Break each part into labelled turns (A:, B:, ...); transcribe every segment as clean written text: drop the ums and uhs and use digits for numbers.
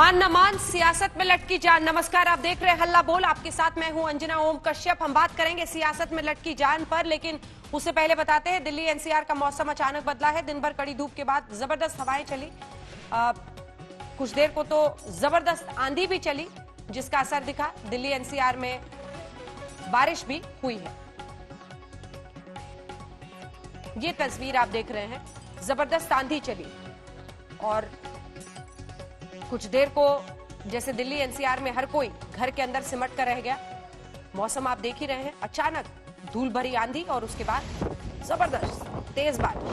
A: मान न मान सियासत में लटकी जान। नमस्कार, आप देख रहे हैं हल्ला बोल। आपके साथ मैं हूं अंजना ओम कश्यप। हम बात करेंगे सियासत में लटकी जान पर, लेकिन उससे पहले बताते हैं दिल्ली एनसीआर का मौसम अचानक बदला है। दिन भर कड़ी धूप के बाद जबरदस्त हवाएं चली, कुछ देर को तो जबरदस्त आंधी भी चली, जिसका असर दिखा। दिल्ली एनसीआर में बारिश भी हुई है। ये तस्वीर आप देख रहे हैं, जबरदस्त आंधी चली और कुछ देर को जैसे दिल्ली एनसीआर में हर कोई घर के अंदर सिमट कर रह गया। मौसम आप देख ही रहे हैं, अचानक धूल भरी आंधी और उसके बाद जबरदस्त तेज बारिश।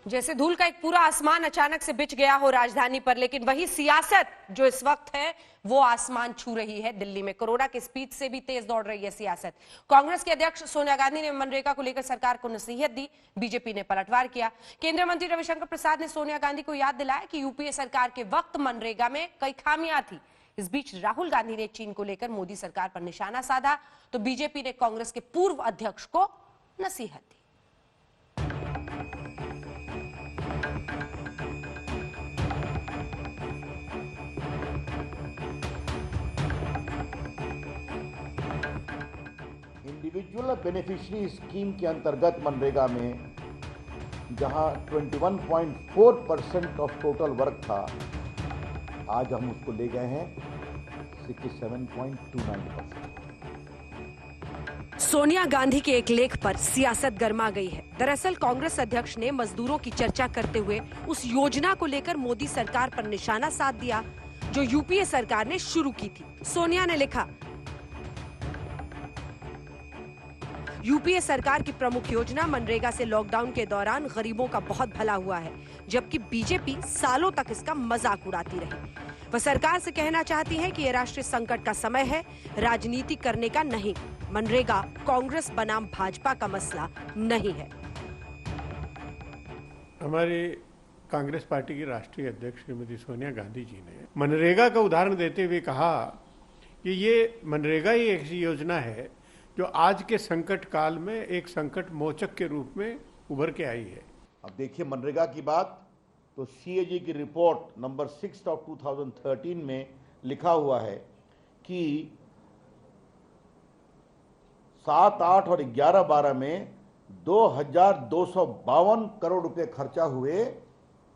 A: जैसे धूल का एक पूरा आसमान अचानक से बिछ गया हो राजधानी पर, लेकिन वही सियासत जो इस वक्त है वो आसमान छू रही है। दिल्ली में कोरोना की स्पीड से भी तेज दौड़ रही है सियासत। कांग्रेस के अध्यक्ष सोनिया गांधी ने मनरेगा को लेकर सरकार को नसीहत दी, बीजेपी ने पलटवार किया। केंद्रीय मंत्री रविशंकर प्रसाद ने सोनिया गांधी को याद दिलाया कि यूपीए सरकार के वक्त मनरेगा में कई खामियां थी। इस बीच राहुल गांधी ने चीन को लेकर मोदी सरकार पर निशाना साधा, तो बीजेपी ने कांग्रेस के पूर्व अध्यक्ष को नसीहत दी।
B: इंडिविजुअल बेनिफिशियरी स्कीम के अंतर्गत मनरेगा में जहां 21.4% ऑफ टोटल वर्क था, आज हम उसको ले गए हैं 67.29%।
A: सोनिया गांधी के एक लेख पर सियासत गर्मा गई है। दरअसल कांग्रेस अध्यक्ष ने मजदूरों की चर्चा करते हुए उस योजना को लेकर मोदी सरकार पर निशाना साध दिया जो यूपीए सरकार ने शुरू की थी। सोनिया ने लिखा, यूपीए सरकार की प्रमुख योजना मनरेगा से लॉकडाउन के दौरान गरीबों का बहुत भला हुआ है, जबकि बीजेपी सालों तक इसका मजाक उड़ाती रही। वह सरकार से कहना चाहती है कि यह राष्ट्रीय संकट का समय है, राजनीति करने का नहीं। मनरेगा कांग्रेस बनाम भाजपा का मसला नहीं है।
C: हमारी कांग्रेस पार्टी की राष्ट्रीय अध्यक्ष श्रीमती सोनिया गांधी जी ने मनरेगा का उदाहरण देते हुए कहा कि ये मनरेगा ही एक योजना है जो आज के संकट काल में एक संकट मोचक के रूप में उभर के आई है।
B: अब देखिए मनरेगा की बात, तो सीएजी की रिपोर्ट नंबर 6 ऑफ 2013 में लिखा हुआ है कि 7, 8 और 11, 12 में 2252 करोड़ रुपए खर्चा हुए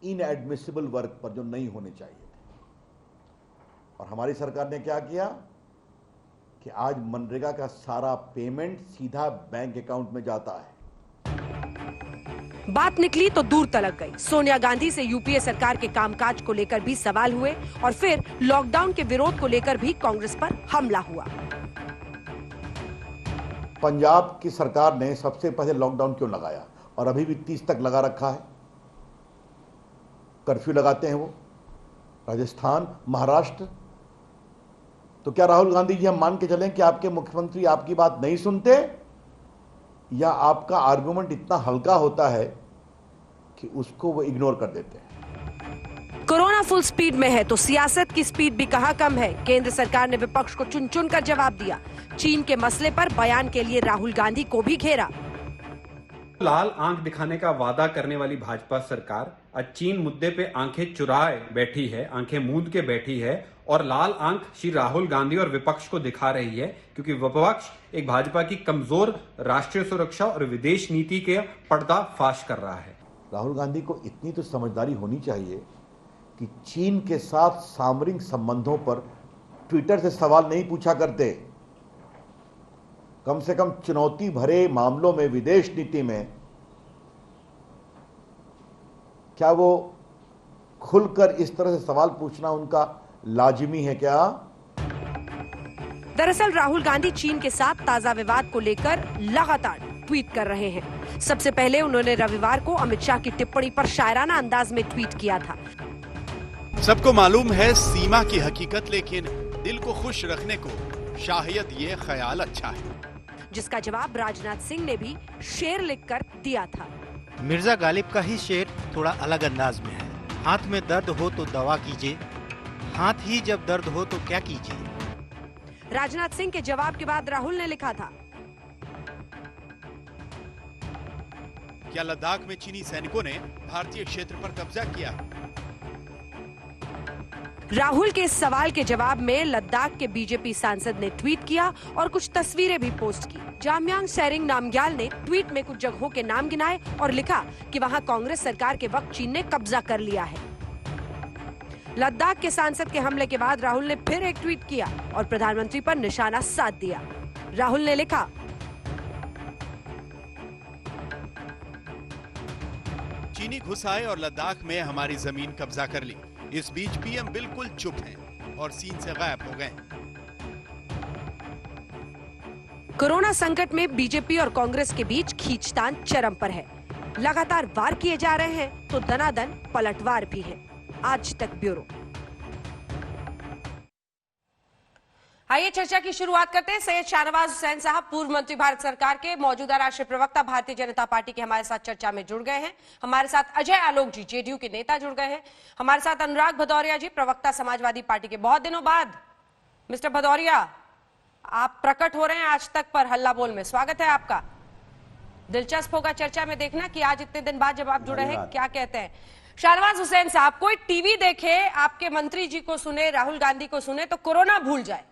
B: इनएडमिसिबल वर्क पर, जो नहीं होने चाहिए थे। और हमारी सरकार ने क्या किया कि आज मनरेगा का सारा पेमेंट सीधा बैंक अकाउंट में जाता है।
A: बात निकली तो दूर तलक गई। सोनिया गांधी से यूपीए सरकार के कामकाज को लेकर भी सवाल हुए और फिर लॉकडाउन के विरोध को लेकर भी कांग्रेस पर हमला हुआ।
B: पंजाब की सरकार ने सबसे पहले लॉकडाउन क्यों लगाया और अभी भी 30 तक लगा रखा है? कर्फ्यू लगाते हैं वो। राजस्थान, महाराष्ट्र, तो क्या राहुल गांधी जी हम मान के चलें कि आपके मुख्यमंत्री आपकी बात नहीं सुनते, या आपका आर्गुमेंट इतना हल्का होता है कि उसको वो इग्नोर कर देते हैं?
A: कोरोना फुल स्पीड में है तो सियासत की स्पीड भी कहां कम है। केंद्र सरकार ने विपक्ष को चुन चुन कर जवाब दिया। चीन के मसले पर बयान के लिए राहुल गांधी को भी घेरा।
D: लाल आंख दिखाने का वादा करने वाली भाजपा सरकार आज चीन मुद्दे पे आंखें चुराए बैठी है, आंखें मूंद के बैठी है और लाल आंख श्री राहुल गांधी और विपक्ष को दिखा रही है, क्योंकि विपक्ष एक भाजपा की कमजोर राष्ट्रीय सुरक्षा और विदेश नीति के पर्दा फाश कर रहा है।
B: राहुल गांधी को इतनी तो समझदारी होनी चाहिए कि चीन के साथ सामरिक संबंधों पर ट्विटर से सवाल नहीं पूछा करते। कम से कम चुनौती भरे मामलों में, विदेश नीति में, क्या वो खुलकर इस तरह से सवाल पूछना उनका लाजिमी है क्या?
A: दरअसल राहुल गांधी चीन के साथ ताजा विवाद को लेकर लगातार ट्वीट कर रहे हैं। सबसे पहले उन्होंने रविवार को अमित शाह की टिप्पणी पर शायराना अंदाज में ट्वीट किया था।
E: सबको मालूम है सीमा की हकीकत, लेकिन दिल को खुश रखने को शायद ये ख्याल अच्छा है,
A: जिसका जवाब राजनाथ सिंह ने भी शेर लिखकर दिया था।
F: मिर्जा गालिब का ही शेर थोड़ा अलग अंदाज में है। हाथ में दर्द हो तो दवा कीजिए, हाथ ही जब दर्द हो तो क्या कीजिए।
A: राजनाथ सिंह के जवाब के बाद राहुल ने लिखा था,
E: क्या लद्दाख में चीनी सैनिकों ने भारतीय क्षेत्र पर कब्जा किया?
A: राहुल के इस सवाल के जवाब में लद्दाख के बीजेपी सांसद ने ट्वीट किया और कुछ तस्वीरें भी पोस्ट की। जामयांग सेरिंग नामग्याल ने ट्वीट में कुछ जगहों के नाम गिनाए और लिखा कि वहां कांग्रेस सरकार के वक्त चीन ने कब्जा कर लिया है। लद्दाख के सांसद के हमले के बाद राहुल ने फिर एक ट्वीट किया और प्रधानमंत्री पर निशाना साध दिया। राहुल ने लिखा,
E: चीनी घुस आए और लद्दाख में हमारी जमीन कब्जा कर ली। इस बीच पीएम बिल्कुल चुप हैं और सीन से गायब हो गए।
A: कोरोना संकट में बीजेपी और कांग्रेस के बीच खींचतान चरम पर है। लगातार वार किए जा रहे हैं तो दनादन पलटवार भी है। आज तक ब्यूरो। आइए चर्चा की शुरुआत करते हैं। सैयद शाहनवाज हुसैन साहब पूर्व मंत्री भारत सरकार के, मौजूदा राष्ट्रीय प्रवक्ता भारतीय जनता पार्टी के हमारे साथ चर्चा में जुड़ गए हैं। हमारे साथ अजय आलोक जी जेडीयू के नेता जुड़ गए हैं। हमारे साथ अनुराग भदौरिया जी प्रवक्ता समाजवादी पार्टी के। बहुत दिनों बाद मिस्टर भदौरिया आप प्रकट हो रहे हैं आज तक पर हल्ला बोल में, स्वागत है आपका। दिलचस्प होगा चर्चा में देखना कि आज इतने दिन बाद जब आप जुड़े हैं क्या कहते हैं। शाहनवाज हुसैन साहब, कोई टीवी देखे, आपके मंत्री जी को सुने, राहुल गांधी को सुने तो कोरोना भूल जाए।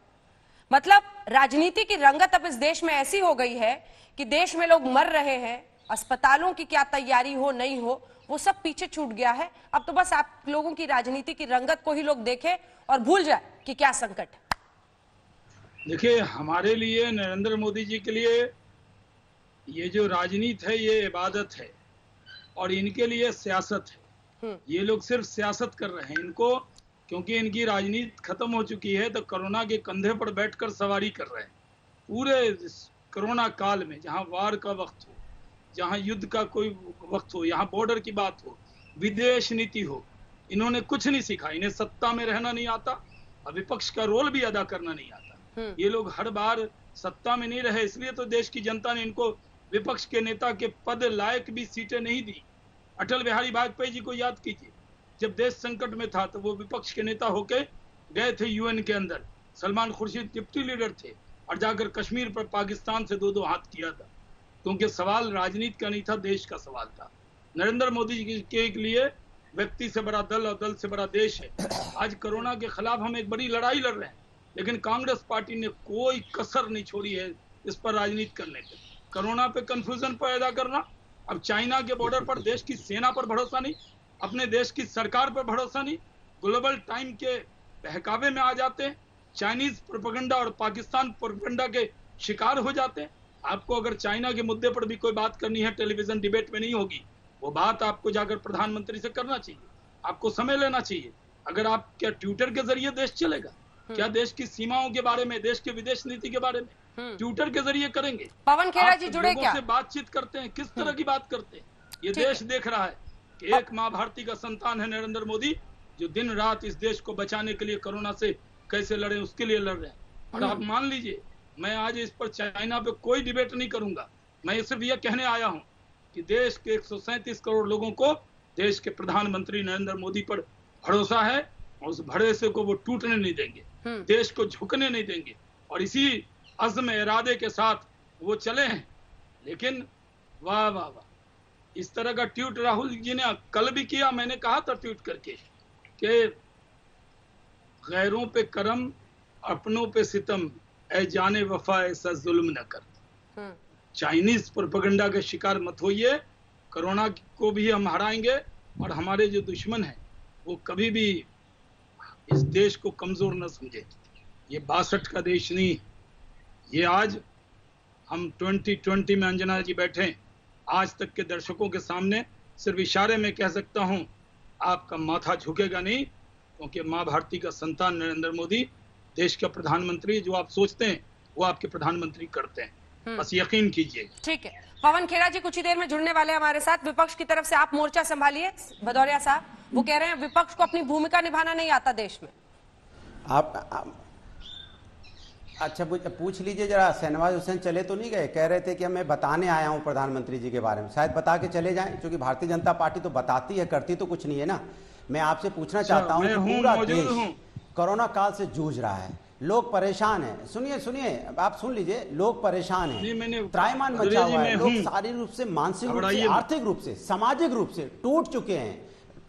A: मतलब राजनीति की रंगत अब इस देश में ऐसी हो गई है कि देश में लोग मर रहे हैं, अस्पतालों की क्या तैयारी हो नहीं हो वो सब पीछे छूट गया है। अब तो बस आप लोगों की राजनीति की रंगत को ही लोग देखें और भूल जाए कि क्या संकट है।
G: देखिए, हमारे लिए, नरेंद्र मोदी जी के लिए ये जो राजनीति है ये इबादत है और इनके लिए सियासत है। ये लोग सिर्फ सियासत कर रहे हैं। इनको, क्योंकि इनकी राजनीति खत्म हो चुकी है तो कोरोना के कंधे पर बैठकर सवारी कर रहे हैं। पूरे कोरोना काल में जहां वार का वक्त हो, जहां युद्ध का कोई वक्त हो, यहाँ बॉर्डर की बात हो, विदेश नीति हो, इन्होंने कुछ नहीं सीखा। इन्हें सत्ता में रहना नहीं आता और विपक्ष का रोल भी अदा करना नहीं आता। ये लोग हर बार सत्ता में नहीं रहे, इसलिए तो देश की जनता ने इनको विपक्ष के नेता के पद लायक भी सीटें नहीं दी। अटल बिहारी वाजपेयी जी को याद कीजिए, जब देश संकट में था तो वो विपक्ष के नेता होके गए थे यूएन के अंदर। सलमान खुर्शीद डिप्टी लीडर थे और जाकर कश्मीर पर पाकिस्तान से दो हाथ किया था, क्योंकि सवाल राजनीति का नहीं था, देश का सवाल था। नरेंद्र मोदी जी के लिए व्यक्ति से बड़ा दल और दल से बड़ा देश है। आज कोरोना के खिलाफ हम एक बड़ी लड़ाई लड़ रहे हैं, लेकिन कांग्रेस पार्टी ने कोई कसर नहीं छोड़ी है इस पर राजनीति करने के। कोरोना पे कंफ्यूजन पैदा करना, अब चाइना के बॉर्डर पर देश की सेना पर भरोसा नहीं, अपने देश की सरकार पर भरोसा नहीं, ग्लोबल टाइम के बहकावे में आ जाते हैं, चाइनीज प्रोपेगेंडा और पाकिस्तान प्रोपेगेंडा के शिकार हो जाते हैं। आपको अगर चाइना के मुद्दे पर भी कोई बात करनी है, टेलीविजन डिबेट में नहीं होगी, वो बात आपको जाकर प्रधानमंत्री से करना चाहिए। आपको समय लेना चाहिए। अगर आप, क्या ट्विटर के जरिए देश चलेगा? क्या देश की सीमाओं के बारे में, देश के विदेश नीति के बारे में ट्विटर के जरिए करेंगे?
A: पवन खेड़ा जी जुड़े क्या?
G: से बातचीत करते हैं, किस तरह की बात करते हैं? ये देश देख रहा है कि एक माँ भारती का संतान है नरेंद्र मोदी, जो दिन रात इस देश को बचाने के लिए कोरोना से कैसे लड़े उसके लिए लड़ रहे हैं। और आप मान लीजिए, मैं आज इस पर चाइना पे कोई डिबेट नहीं करूंगा। मैं सिर्फ यह कहने आया हूं कि देश के 137 करोड़ लोगों को देश के प्रधानमंत्री नरेंद्र मोदी पर भरोसा है और उस भरोसे को वो टूटने नहीं देंगे, देश को झुकने नहीं देंगे और इसी अज़्म इरादे के साथ वो चले हैं। लेकिन वाह वाह वाह, इस तरह का ट्वीट राहुल जी ने कल भी किया। मैंने कहा था ट्वीट करके कि गैरों पे करम, अपनों पे सितम, ऐ जाने वफा ऐसा जुल्म न कर। चाइनीज प्रोपेगेंडा के शिकार मत होइए। कोरोना को भी हम हराएंगे और हमारे जो दुश्मन हैं वो कभी भी इस देश को कमजोर न समझे। ये 62 का देश नहीं, ये आज हम 2020 में अंजना जी बैठे, आज तक के दर्शकों के सामने सिर्फ इशारे में कह सकता हूं, आपका माथा झुकेगा नहीं, क्योंकि माँ भारती का संतान नरेंद्र मोदी देश का प्रधानमंत्री, जो आप सोचते हैं वो आपके प्रधानमंत्री करते हैं, बस यकीन कीजिए। ठीक है,
A: पवन खेड़ा जी कुछ ही देर में जुड़ने वाले हमारे साथ। विपक्ष की तरफ से आप मोर्चा संभालिए। भदौरिया साहब, वो कह रहे हैं विपक्ष को अपनी भूमिका निभाना नहीं आता देश में।
H: आप अच्छा पूछ लीजिए जरा। शाहनवाज हुसैन चले तो नहीं गए? कह रहे थे कि मैं बताने आया हूं प्रधानमंत्री जी के बारे में, शायद बता के चले जाएं, क्योंकि भारतीय जनता पार्टी तो बताती है, करती तो कुछ नहीं है ना। मैं आपसे पूछना चाहता हूं कि पूरा देश कोरोना काल से जूझ रहा है, लोग परेशान हैं। सुनिए सुनिए, आप सुन लीजिए, लोग परेशान
G: नहीं, मैंने
H: हैं, त्राहिमाम मचा
G: भदौरिया जी
H: हुआ है,
G: मैं
H: लोग
G: हूं।
H: शारीरिक रूप से, मानसिक रूप से,
G: घबराइए मत।
H: आर्थिक रूप से, सामाजिक रूप से टूट चुके हैं।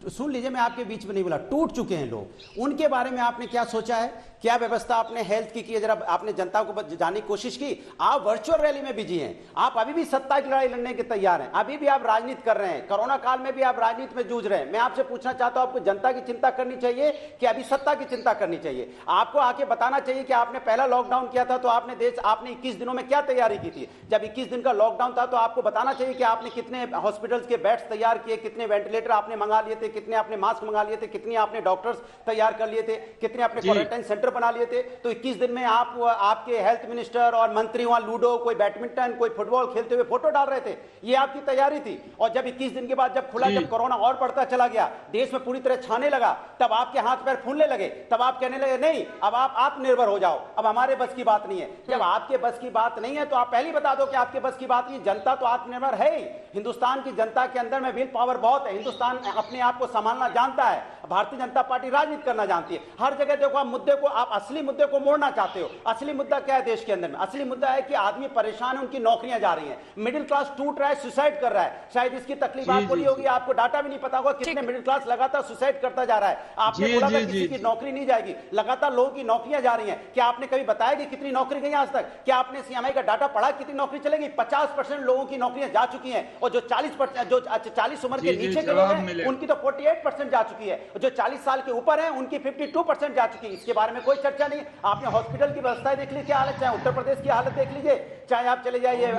H: सुन लीजिए, मैं आपके बीच में नहीं बोला, टूट चुके हैं लोग। उनके बारे में आपने क्या सोचा है? क्या व्यवस्था आपने हेल्थ की है? जरा आपने जनता को जानने की कोशिश की? आप वर्चुअल रैली में बिजी हैं, आप अभी भी सत्ता की लड़ाई लड़ने के तैयार हैं, अभी भी आप राजनीति कर रहे हैं, कोरोना काल में भी आप राजनीति में जूझ रहे हैं। मैं आपसे पूछना चाहता हूं, आपको जनता की चिंता करनी चाहिए कि अभी सत्ता की चिंता करनी चाहिए? आपको आके बताना चाहिए कि आपने पहला लॉकडाउन किया था तो आपने 21 दिनों में क्या तैयारी की थी? जब 21 दिन का लॉकडाउन था तो आपको बताना चाहिए कि आपने कितने हॉस्पिटल्स के बेड्स तैयार किए, कितने वेंटिलेटर आपने मंगा लिए थे, कितने आपने मास्क मंगा लिए थे, कितने आपने डॉक्टर्स तैयार कर लिए थे, कितने आपने क्वारंटाइन सेंटर बना लिए थे। तो 21 दिन में आप आपके हेल्थ मिनिस्टर और मंत्री वहां लूडो, कोई बैडमिंटन, कोई फुटबॉल खेलते हुए फोटो डाल रहे थे, ये आपकी तैयारी थी। और जब 21 दिन के बाद जब खुला, जब कोरोना और बढ़ता चला गया, देश में पूरी तरह छाने लगा, तब आपके हाथ पैर फूलने लगे, तब आप कहने लगे नहीं अब आप आत्मनिर्भर हो जाओ, अब हमारे बस की बात नहीं है। जब आपके बस की बात नहीं है तो आप पहले ही बता दो कि आपके बस की बात नहीं। जनता तो आत्मनिर्भर है ही, हिंदुस्तान की जनता के अंदर में विल पावर बहुत है, हिंदुस्तान अपने आप को संभालना जानता है, भारतीय जनता पार्टी राजनीति करना जानती है। हर जगह देखो, आप मुद्दे को, आप असली मुद्दे को मोड़ना चाहते हो। असली मुद्दा क्या है देश के अंदर में? असली मुद्दा है कि आदमी परेशान है, उनकी नौकरियां जा रही हैं, मिडिल क्लास टूट रहा है, सुसाइड कर रहा है। शायद इसकी तकलीफ आपको नहीं होगी, आपको डाटा भी नहीं पता होगा कितने मिडिल क्लास लगातार सुसाइड करता जा रहा है। आपने बोला था किसी की नौकरी नहीं जाएगी, लगातार लोगों की नौकरियां जा रही हैं। क्या आपने कभी बताया कि कितनी नौकरी गई आज तक? क्या आपने सीएमआई का डाटा पढ़ा कितनी नौकरी चलेगी? 50% लोगों की नौकरियां जा चुकी हैं, और जो 40 उम्र के नीचे के लोग हैं उनकी तो 48% जा चुकी है, जो 40 साल के ऊपर हैं उनकी 52% जा चुकी है। इसके बारे में कोई चर्चा नहीं। आपने हॉस्पिटल की व्यवस्थाएं देख ली क्या हालत, चाहे उत्तर प्रदेश की हालत देख लीजिए, चाहे आप चले जाइए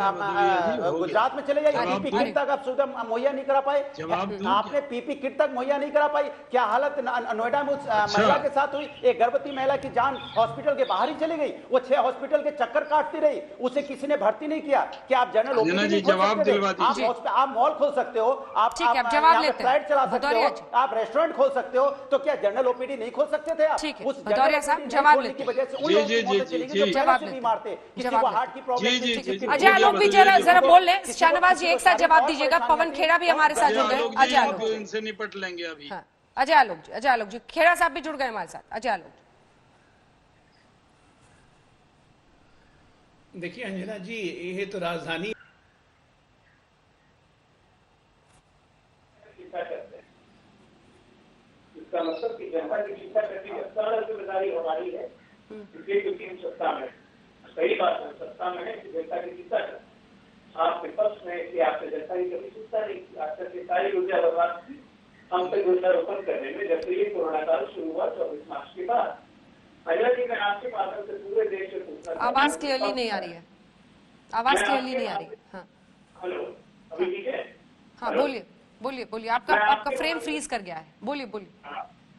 H: गुजरात में चले जाइए, पीपी किट तक आप सुविधा मुहैया नहीं करा पाए। आपने पीपी किट तक मुहैया नहीं करा पाई। क्या हालत नोएडा में उस महिला के साथ हुई? एक गर्भवती महिला की जान हॉस्पिटल के बाहर ही चली गई, वो 6 हॉस्पिटल के चक्कर काटती रही, उसे किसी ने भर्ती नहीं किया। क्या आप जनरल ओपीडी खोल सकते थे? आप मॉल खोल सकते हो, आप फ्लाइट चला सकते हो, आप रेस्टोरेंट खोल सकते हो, तो क्या जनरल ओपीडी नहीं खोल सकते थे आप? उस
A: भदौरिया साहब जवाब लेते
H: की वजह से उन लोगों की मौत चलेगी जो पहले से बीमार थे, किसी को हार्ट की प्रॉब्लम थी।
A: अजय आलोक भी जरा बोल ले, शाहनवाज जी एक साथ जवाब दीजिएगा। पवन खेड़ा भी हमारे साथ जुड़ गए। अजय आलोक
G: इनसे निपट लेंगे अभी।
A: अजय आलोक जी, खेड़ा साहब भी जुड़ गए हमारे साथ। अजय आलोक
I: देखिए अंजना जी, ये तो राजधानी इसका मतलब कि जनता की चिंता करने की सारा जिम्मेदारी हमारी है, इसलिए क्योंकि हम सत्ता में, सही बात है, सत्ता में है कि जनता की चिंता कर। आप विपक्ष में कि आपने जनता की कभी चिंता नहीं की, आज तक सारी ऊर्जा बर्बाद की हम तक वृक्षारोपण करने में, जब से ये कोरोना काल शुरू हुआ 24 मार्च के बाद। अजय जी, मैं आपके माध्यम से पूरे देश से पूछना,
A: आवाज क्लियरली नहीं आ रही है, आवाज क्लियरली नहीं आ रही। हाँ
I: हेलो, अभी ठीक है?
A: हाँ बोलिए, आपका फ्रेम फ्रीज कर गया है, बोलिए।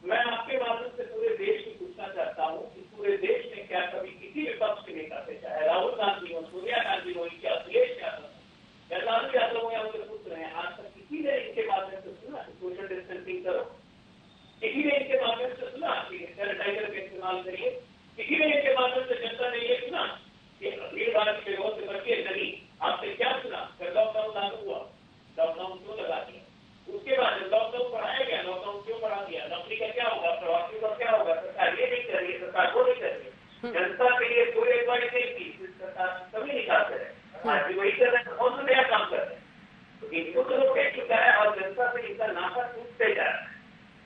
I: मैं आपके माध्यम से पूरे देश की पूछना चाहता हूँ कि पूरे देश में क्या कभी किसी विपक्ष के नेता से, चाहे राहुल गांधी हो, सोनिया गांधी हो, क्या अखिलेश यादव या लालू यादव हो, या उनके पुत्र हैं, आज तक किसी ने इनके माध्यम से सुना सोशल डिस्टेंसिंग करो? किसी ने इनके माध्यम से सुना कि सैनिटाइजर का इस्तेमाल करिए? किसी ने इनके माध्यम से जनता ने ये सुना कि भीड़ भाड़ की जगहों से बचिए? नहीं। आपसे क्या सुना? जब लॉकडाउन लागू हुआ, लॉकडाउन क्यों लगा दिया? उसके बाद जब लॉकडाउन बढ़ाया गया, लॉकडाउन क्यों बढ़ा दिया? नौकरी का क्या होगा? प्रवासियों का क्या होगा? सरकार ये नहीं कर रही है, सरकार वो नहीं कर रही है। जनता के लिए कोई एडवाइस नहीं की, सरकार कभी नहीं कर रहे, आज भी वही कर रहे हैं, बहुत नया काम कर रहे हैं। तो इनको तो लोग कह चुका है और जनता से इनका नाता टूटते जा रहा है,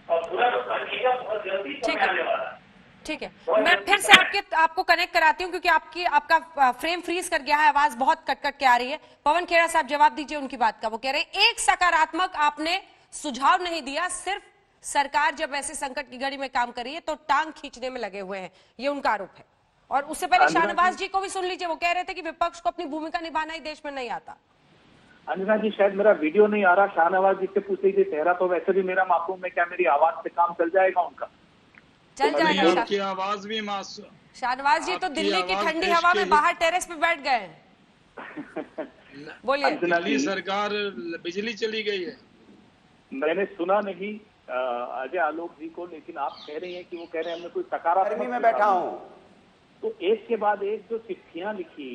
I: और पूरा नुकसान किया बहुत जल्दी समय आने वाला है।
A: ठीक है, मैं फिर से आपको कनेक्ट कराती हूँ क्योंकि आपका फ्रेम फ्रीज कर गया है, आवाज बहुत कट के आ रही है। पवन खेड़ा साहब जवाब दीजिए उनकी बात का। वो कह रहे हैं एक सकारात्मक आपने सुझाव नहीं दिया, सिर्फ सरकार जब ऐसे संकट की घड़ी में काम कर रही है तो टांग खींचने में लगे हुए हैं, ये उनका आरोप है। और उससे पहले शाहनवाज जी को भी सुन लीजिए, वो कह रहे थे कि विपक्ष को अपनी भूमिका निभाना ही देश में नहीं आता।
J: अंजना जी, शायद मेरा वीडियो नहीं आ रहा, शाहनवाज जी से पूछ लीजिए। चेहरा तो वैसे भी मेरा मासूम है, क्या मेरी आवाज से काम चल जाएगा उनका?
A: चल जाएगा।
G: आपकी आवाज भी मासूम।
A: शाहनवाज जी तो दिल्ली की ठंडी हवा में बाहर टेरेस पे बैठ गए हैं। बोलिए।
G: दिल्ली सरकार बिजली चली गई है।
J: मैंने सुना नहीं अजय आलोक जी को, लेकिन आप कह रही हैं कि वो कह रहे हैं हमने कोई सकारात्मक
H: में बैठा हूँ,
J: तो एक के बाद एक जो चिट्ठियां लिखी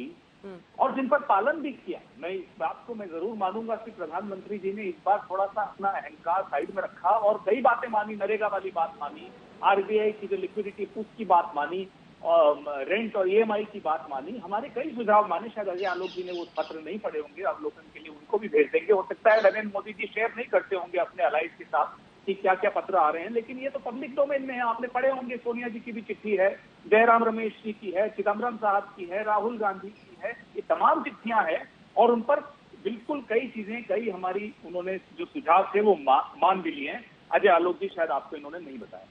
J: और जिन पर पालन भी किया, मैं इस बात को मैं जरूर मानूंगा कि प्रधानमंत्री जी ने इस बार थोड़ा सा अपना अहंकार साइड में रखा और कई बातें मानी, नरेगा वाली बात मानी, आरबीआई की जो लिक्विडिटी पुश की बात मानी, रेंट और EMI की बात मानी, हमारे कई सुझाव माने। शायद अजय आलोक जी ने वो पत्र नहीं पढ़े होंगे, अवलोकन के लिए उनको भी भेज देंगे। हो सकता है नरेंद्र मोदी जी शेयर नहीं करते होंगे अपने अलाइज के साथ कि क्या क्या पत्र आ रहे हैं, लेकिन ये तो पब्लिक डोमेन में है, आपने पढ़े होंगे। सोनिया जी की भी चिट्ठी है, जयराम रमेश जी की है, चिदम्बरम साहब की है, राहुल गांधी की है, ये तमाम चिट्ठियां हैं और उन पर बिल्कुल कई चीजें, कई हमारी उन्होंने जो सुझाव थे वो मान भी लिए हैं। अजय आलोक जी शायद आपको इन्होंने नहीं बताया।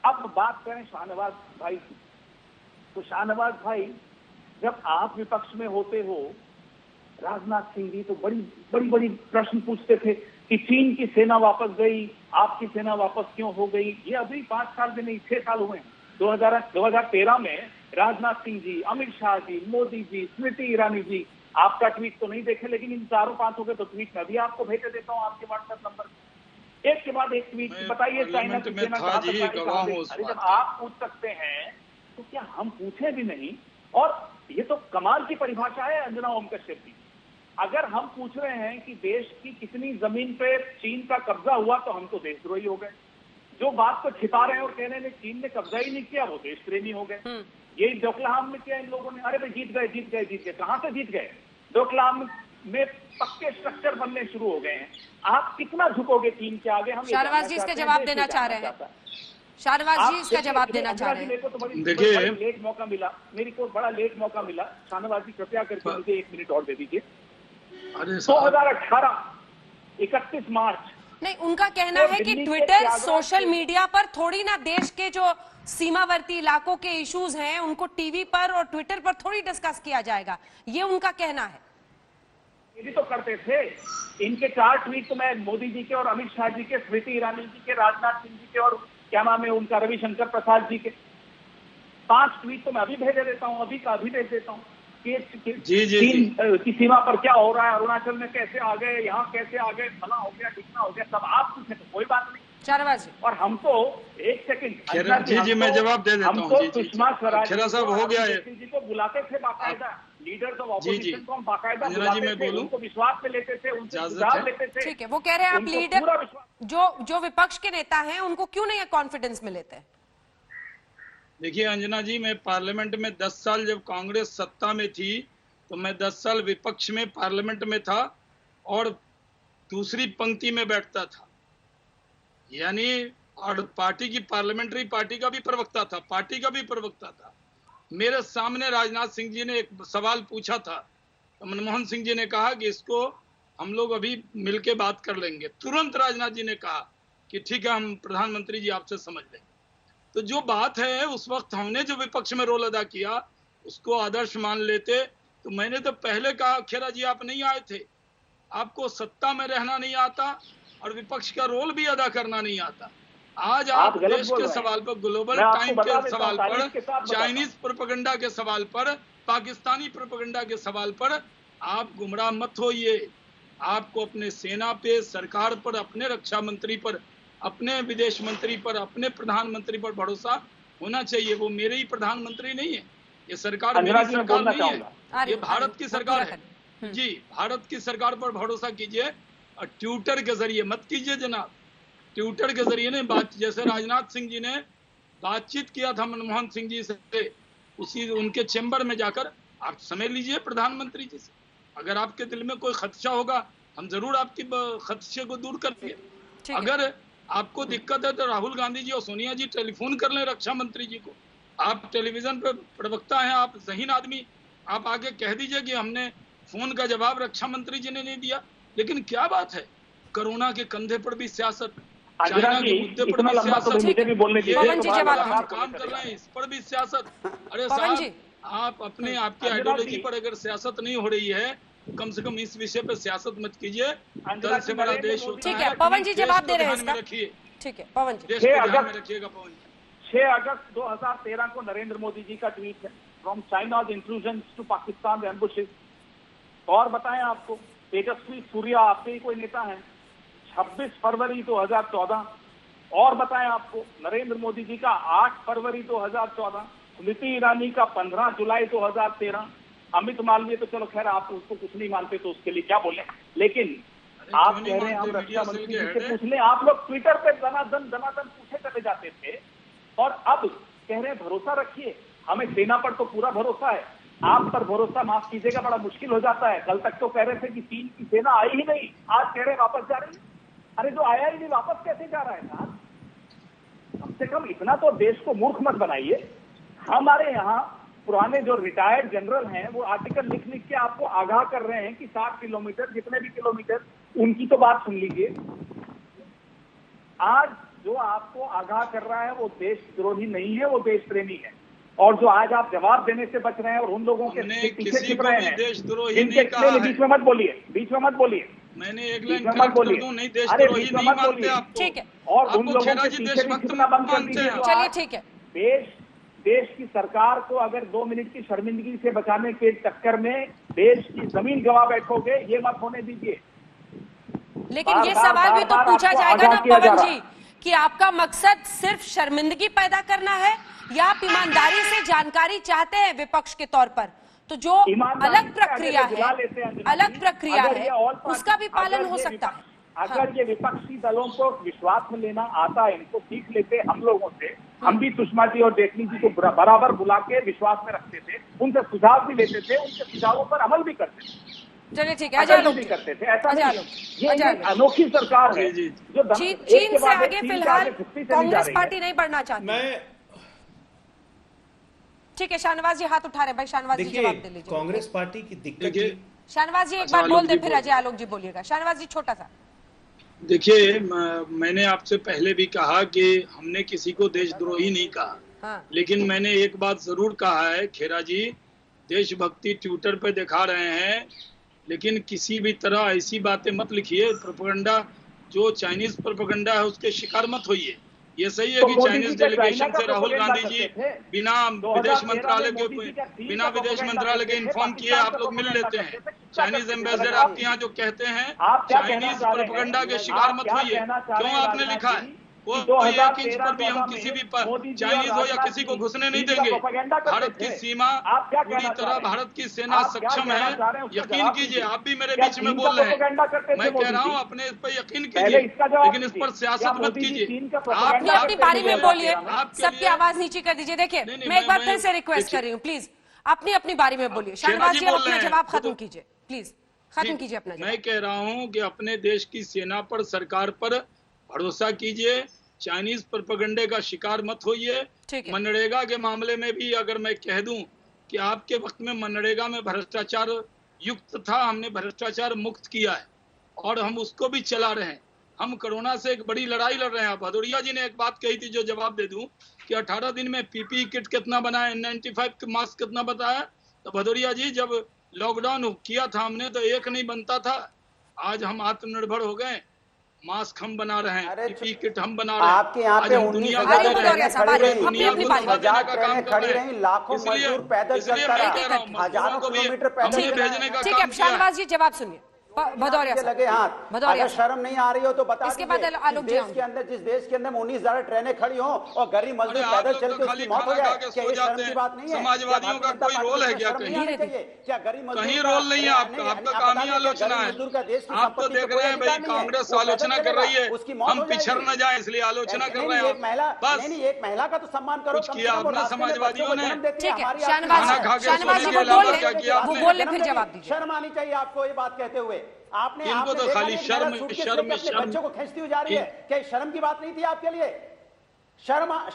J: अब बात करें शाहनवाज भाई की, तो शाहनवाज भाई जब आप विपक्ष में होते हो, राजनाथ सिंह जी तो बड़ी प्रश्न पूछते थे कि चीन की सेना वापस गई, आपकी सेना वापस क्यों हो गई। ये अभी 5 साल भी नहीं, 6 साल हुए हैं। 2013 में राजनाथ सिंह जी, अमित शाह जी, मोदी जी, स्मृति ईरानी जी, आपका ट्वीट तो नहीं देखे, लेकिन इन 4-5 के तो ट्वीट मैं भी आपको भेजे देता हूँ आपके व्हाट्सएप नंबर, एक के बाद एक ट्वीट। बताइए चाइना की सेना कहाँ तक आई। अरे जब आप पूछ सकते हैं तो क्या हम पूछे भी नहीं। और ये तो कमाल की परिभाषा है अंजना ओम कश्यप जी। अगर हम पूछ रहे हैं कि देश की कितनी जमीन पे चीन का कब्जा हुआ, तो हम तो देशद्रोही हो गए। जो बात को छिपा रहे हैं और कह रहे हैं चीन ने कब्जा ही नहीं किया, वो देशप्रेमी हो गए। यही डोकलाम में किया इन लोगों ने। अरे भाई जीत गए। कहां से जीत गए? डोकलाम में पक्के स्ट्रक्चर बनने शुरू हो गए हैं। आप कितना झुकोगे चीन के आगे? हम
A: शाहनवाज जी इसका जवाब देना चाह रहे हैं। शाहनवाज जी इसका जवाब देना चाह रहे हैं।
J: मेरे को तो बड़ा लेट मौका मिला, मेरे को बड़ा लेट मौका मिला। शाहनवाज जी कृपया करके मुझे 1 मिनट और दे दीजिए। 2018 31 मार्च।
A: नहीं, उनका कहना है कि ट्विटर, सोशल मीडिया पर थोड़ी ना देश के जो सीमावर्ती इलाकों के इश्यूज हैं उनको टीवी पर और ट्विटर पर थोड़ी डिस्कस किया जाएगा, ये उनका कहना है।
J: ये भी तो करते थे। इनके 4 ट्वीट तो मैं मोदी जी के और अमित शाह जी के, स्मृति ईरानी जी के, राजनाथ सिंह जी के और क्या नाम है उनका, रविशंकर प्रसाद जी के 5 ट्वीट तो मैं अभी भेज देता हूँ, अभी का अभी भेज देता हूँ कि चीन की सीमा पर क्या हो रहा है, अरुणाचल में कैसे आ गए, यहाँ कैसे आ गए, फला हो गया, ढिकना हो गया, सब आप पूछे तो कोई बात नहीं।
A: शाहनवाज जी
J: और हम तो 1 सेकंड
G: जी मैं जवाब दे देता हूँ।
J: हम तो सुषमा स्वराज
G: साहब हो गया है
J: जी को बुलाते थे बाकायदा, लीडर्स ऑफ ऑपोजिशन को हम बाकायदा बुलाते थे, उनको विश्वास में लेते थे, उनसे सुझाव लेते थे।
A: ठीक है, वो कह रहे हैं आप लीडर जो विपक्ष के नेता हैं उनको क्यों नहीं कॉन्फिडेंस में लेते?
G: देखिए अंजना जी, मैं पार्लियामेंट में 10 साल जब कांग्रेस सत्ता में थी तो मैं 10 साल विपक्ष में पार्लियामेंट में था और दूसरी पंक्ति में बैठता था, यानी और पार्टी की, पार्लियामेंट्री पार्टी का भी प्रवक्ता था, पार्टी का भी प्रवक्ता था। मेरे सामने राजनाथ सिंह जी ने एक सवाल पूछा था, तो मनमोहन सिंह जी ने कहा कि इसको हम लोग अभी मिलके बात कर लेंगे। तुरंत राजनाथ जी ने कहा कि ठीक है, हम प्रधानमंत्री जी आपसे समझ लेंगे। तो जो बात है, उस वक्त हमने जो विपक्ष में रोल अदा किया उसको आदर्श मान लेते। तो मैंने तो पहले कहा, खेरा जी आप नहीं आए थे, आपको सत्ता में रहना नहीं आता और विपक्ष का रोल भी अदा करना नहीं आता। आज आप देश के सवाल पर, ग्लोबल टाइम के सवाल पर, चाइनीज प्रोपेगेंडा के सवाल पर, पाकिस्तानी प्रोपेगेंडा के सवाल पर आप गुमराह मत होइए। आपको अपने सेना पे, सरकार पर, अपने रक्षा मंत्री पर, अपने विदेश मंत्री पर, अपने प्रधानमंत्री पर भरोसा होना चाहिए। वो मेरे ही प्रधानमंत्री नहीं है, ये सरकार मेरी सरकार नहीं है, ये भारत की सरकार है। जी, भारत की सरकार पर भरोसा कीजिए और ट्विटर के जरिए मत कीजिए जनाब। ट्विटर के जरिए ने बात, जैसे राजनाथ सिंह जी ने बातचीत किया था मनमोहन सिंह जी से, उसी उनके चेंबर में जाकर आप समय लीजिए प्रधानमंत्री जी से। अगर आपके दिल में कोई खदशा होगा, हम जरूर आपकी खदशे को दूर करेंगे। अगर आपको दिक्कत है तो राहुल गांधी जी और सोनिया जी टेलीफोन कर लें रक्षा मंत्री जी को। आप टेलीविजन पे प्रवक्ता हैं, आप ज़हीन आदमी, आप आगे कह दीजिए कि हमने फोन का जवाब रक्षा मंत्री जी ने नहीं दिया। लेकिन क्या बात है, कोरोना के कंधे पर भी सियासत, चाइना के मुद्दे पर भी सियासत, काम कर रहे हैं इस पर भी सियासत। अरे साहब, आप अपने आपकी आइडियोलॉजी पर अगर सियासत नहीं हो रही है, कम से कम इस विषय पर सियासत मत कीजिए। दल से बड़ा देश होता है।
A: ठीक है, पवन जी जवाब दे रहे हैं इसका। ठीक है पवन जी,
J: 6 अगस्त 2013 को नरेंद्र मोदी जी का ट्वीट है, from China's intrusion to Pakistan ambushes. और बताएं आपको, तेजस्वी सूर्या आपके ही कोई नेता है, 26 फरवरी 2014। और बताएं आपको, नरेंद्र मोदी जी का 8 फरवरी 2014, स्मृति ईरानी का 15 जुलाई 2013, अमित मालवीय तो चलो खैर आप उसको कुछ नहीं मानते तो उसके लिए क्या बोले, लेकिन आप कह रहे हैं हम रक्षा मंत्री जी से पूछ लें। आप लोग ट्विटर पे दनादन पूछे चले जाते थे और अब कह रहे हैं भरोसा रखिए। हमें सेना पर तो पूरा भरोसा है, आप पर भरोसा माफ कीजिएगा बड़ा मुश्किल हो जाता है। कल तक तो कह रहे थे कि चीन की सेना आई ही नहीं, आज कह रहे वापस जा रही है। अरे जो आया ही नहीं वापस कैसे जा रहा है साहब? कम से कम इतना तो देश को मूर्ख मत बनाइए। हमारे यहाँ पुराने जो रिटायर्ड जनरल हैं वो आर्टिकल लिख लिख के आपको आगाह कर रहे हैं कि 60 किलोमीटर जितने भी किलोमीटर, उनकी तो बात सुन लीजिए। आज जो आपको आगाह कर रहा है वो देशद्रोही नहीं है, वो देश प्रेमी है। और जो आज आप जवाब देने से बच रहे हैं और उन लोगों के पीछे छिप रहे हैं, इनके बीच में मत बोलिए, बीच में मत बोलिए।
G: मैंने एक लाइन मत बोलिए, नहीं देशद्रोही नहीं मानते आप,
A: ठीक है।
J: और उन लोगों के पीछे भी छिपना बंद कर दीजिए।
A: चलिए ठीक है।
J: देश की सरकार को अगर 2 मिनट की शर्मिंदगी से बचाने के चक्कर में देश की जमीन गवा बैठोगे, ये मत होने दीजिए।
A: लेकिन ये सवाल भी तो पूछा जाएगा ना पवन जी कि आपका मकसद सिर्फ शर्मिंदगी पैदा करना है या आप ईमानदारी से जानकारी चाहते हैं विपक्ष के तौर पर? तो जो अलग प्रक्रिया है उसका भी पालन हो सकता है।
J: अगर ये विपक्षी दलों को विश्वास में लेना आता है, इनको सीख लेते हम लोगों से, हम भी सुषमा जी और जेटली जी को बराबर बुला के विश्वास में रखते थे, उनसे सुझाव भी लेते थे, उनके सुझावों पर अमल भी करते थे।
A: चलिए ठीक है, अजय
J: भी करते थे। ऐसा ये अनोखी सरकार है जो
A: चीन से आगे फिलहाल कांग्रेस पार्टी नहीं बढ़ना चाहती। ठीक है, शाहनवाज जी हाथ उठा रहे, भाई शाहनवाज जी जवाब दे लीजिए।
K: कांग्रेस पार्टी की दिक्कत,
A: शाहनवाज जी एक बार बोल दे, फिर अजय आलोक जी बोलिएगा। शाहनवाज जी छोटा सा।
G: देखिए, मैंने आपसे पहले भी कहा कि हमने किसी को देशद्रोही नहीं कहा।
A: हाँ।
G: लेकिन मैंने एक बात जरूर कहा है, खेरा जी देशभक्ति ट्विटर पे दिखा रहे हैं, लेकिन किसी भी तरह ऐसी बातें मत लिखिए। प्रोपेगेंडा, जो चाइनीज प्रोपेगेंडा है उसके शिकार मत होइए। ये सही है कि चाइनीज डेलीगेशन से राहुल गांधी जी बिना विदेश मंत्रालय के इन्फॉर्म किए आप लोग मिल लेते हैं। चाइनीज एम्बेसडर आपके यहाँ जो कहते हैं चाइनीज प्रोपेगेंडा के शिकार मत होइए। क्यों आपने लिखा है वो 1 इंच पर भी हम किसी भी चाइनीज हो या किसी को घुसने नहीं देंगे। भारत की सीमा पूरी तरह, भारत की सेना सक्षम है, यकीन कीजिए। आप भी मेरे बीच में बोल रहे हैं, मैं कह रहा हूँ अपने इस पर यकीन कीजिए, लेकिन इस पर सियासत मत कीजिए।
A: आप अपनी बारी में बोलिए, सबकी आवाज नीचे कर दीजिए। देखिए, मैं एक बार फिर से रिक्वेस्ट कर रही हूँ, प्लीज अपनी अपनी बारी में बोलिए। शाहनवाज जी अपना जवाब खत्म कीजिए, प्लीज खत्म कीजिए अपना जवाब।
G: मैं कह रहा हूँ कि अपने देश की सेना पर, सरकार पर भरोसा कीजिए, चाइनीज प्रोपेगेंडे का शिकार मत होइए। मनरेगा के मामले में भी अगर मैं कह दूं कि आपके वक्त में मनरेगा में भ्रष्टाचार युक्त था, हमने भ्रष्टाचार मुक्त किया है और हम उसको भी चला रहे हैं। हम कोरोना से एक बड़ी लड़ाई लड़ रहे हैं। भदौरिया जी ने एक बात कही थी जो जवाब दे दूं कि 18 दिन में पीपीई किट कितना बनाया, N95 मास्क कितना बताया। तो भदौरिया जी, जब लॉकडाउन किया था हमने तो एक नहीं बनता था। आज हम आत्मनिर्भर हो गए, मास्क हम बना रहे हैं, पीपीई किट हम बना रहे हैं।
H: आपके यहाँ पे 19,000 ट्रेनें खड़ी रही, लाखों मजदूर पैदल चलता रहा, हजारों किलोमीटर पैदल
G: भेजने का
A: ठीक है, शाहनवाज जी जवाब सुनिए। भदौरिया
H: लगे हाथ, अगर शर्म नहीं आ रही हो तो बता
A: इसके बाद आलोक जी
H: देश के अंदर, जिस देश के अंदर 19,000 ट्रेनें खड़ी हो और गरीब मजदूर पैदल चल के उसकी मौत हो जाए, क्या ये शर्म की बात नहीं है?
G: समाजवादियों का कोई रोल है क्या?
H: क्या गरीब मजदूर
G: कहीं रोल नहीं है आपका, आपका काम ही आलोचना है। आप तो देख रहे हैं भाई, कांग्रेस आलोचना कर रही है, हम पिछड़ न जाए इसलिए आलोचना कर रहे हैं। बस
H: एक महिला का तो सम्मान करो,
G: कुछ किया आपने समाजवादियों ने?
A: ठीक है, शाहनवाज जी वो बोल ले, फिर जवाब दीजिए।
H: शर्म आनी चाहिए आपको ये बात कहते हुए। आपने
G: इनको तो खाली शर्म
H: बच्चों को खींचती हुई जा रही है। क्या शर्म की बात नहीं थी आपके लिए? शर्म आनी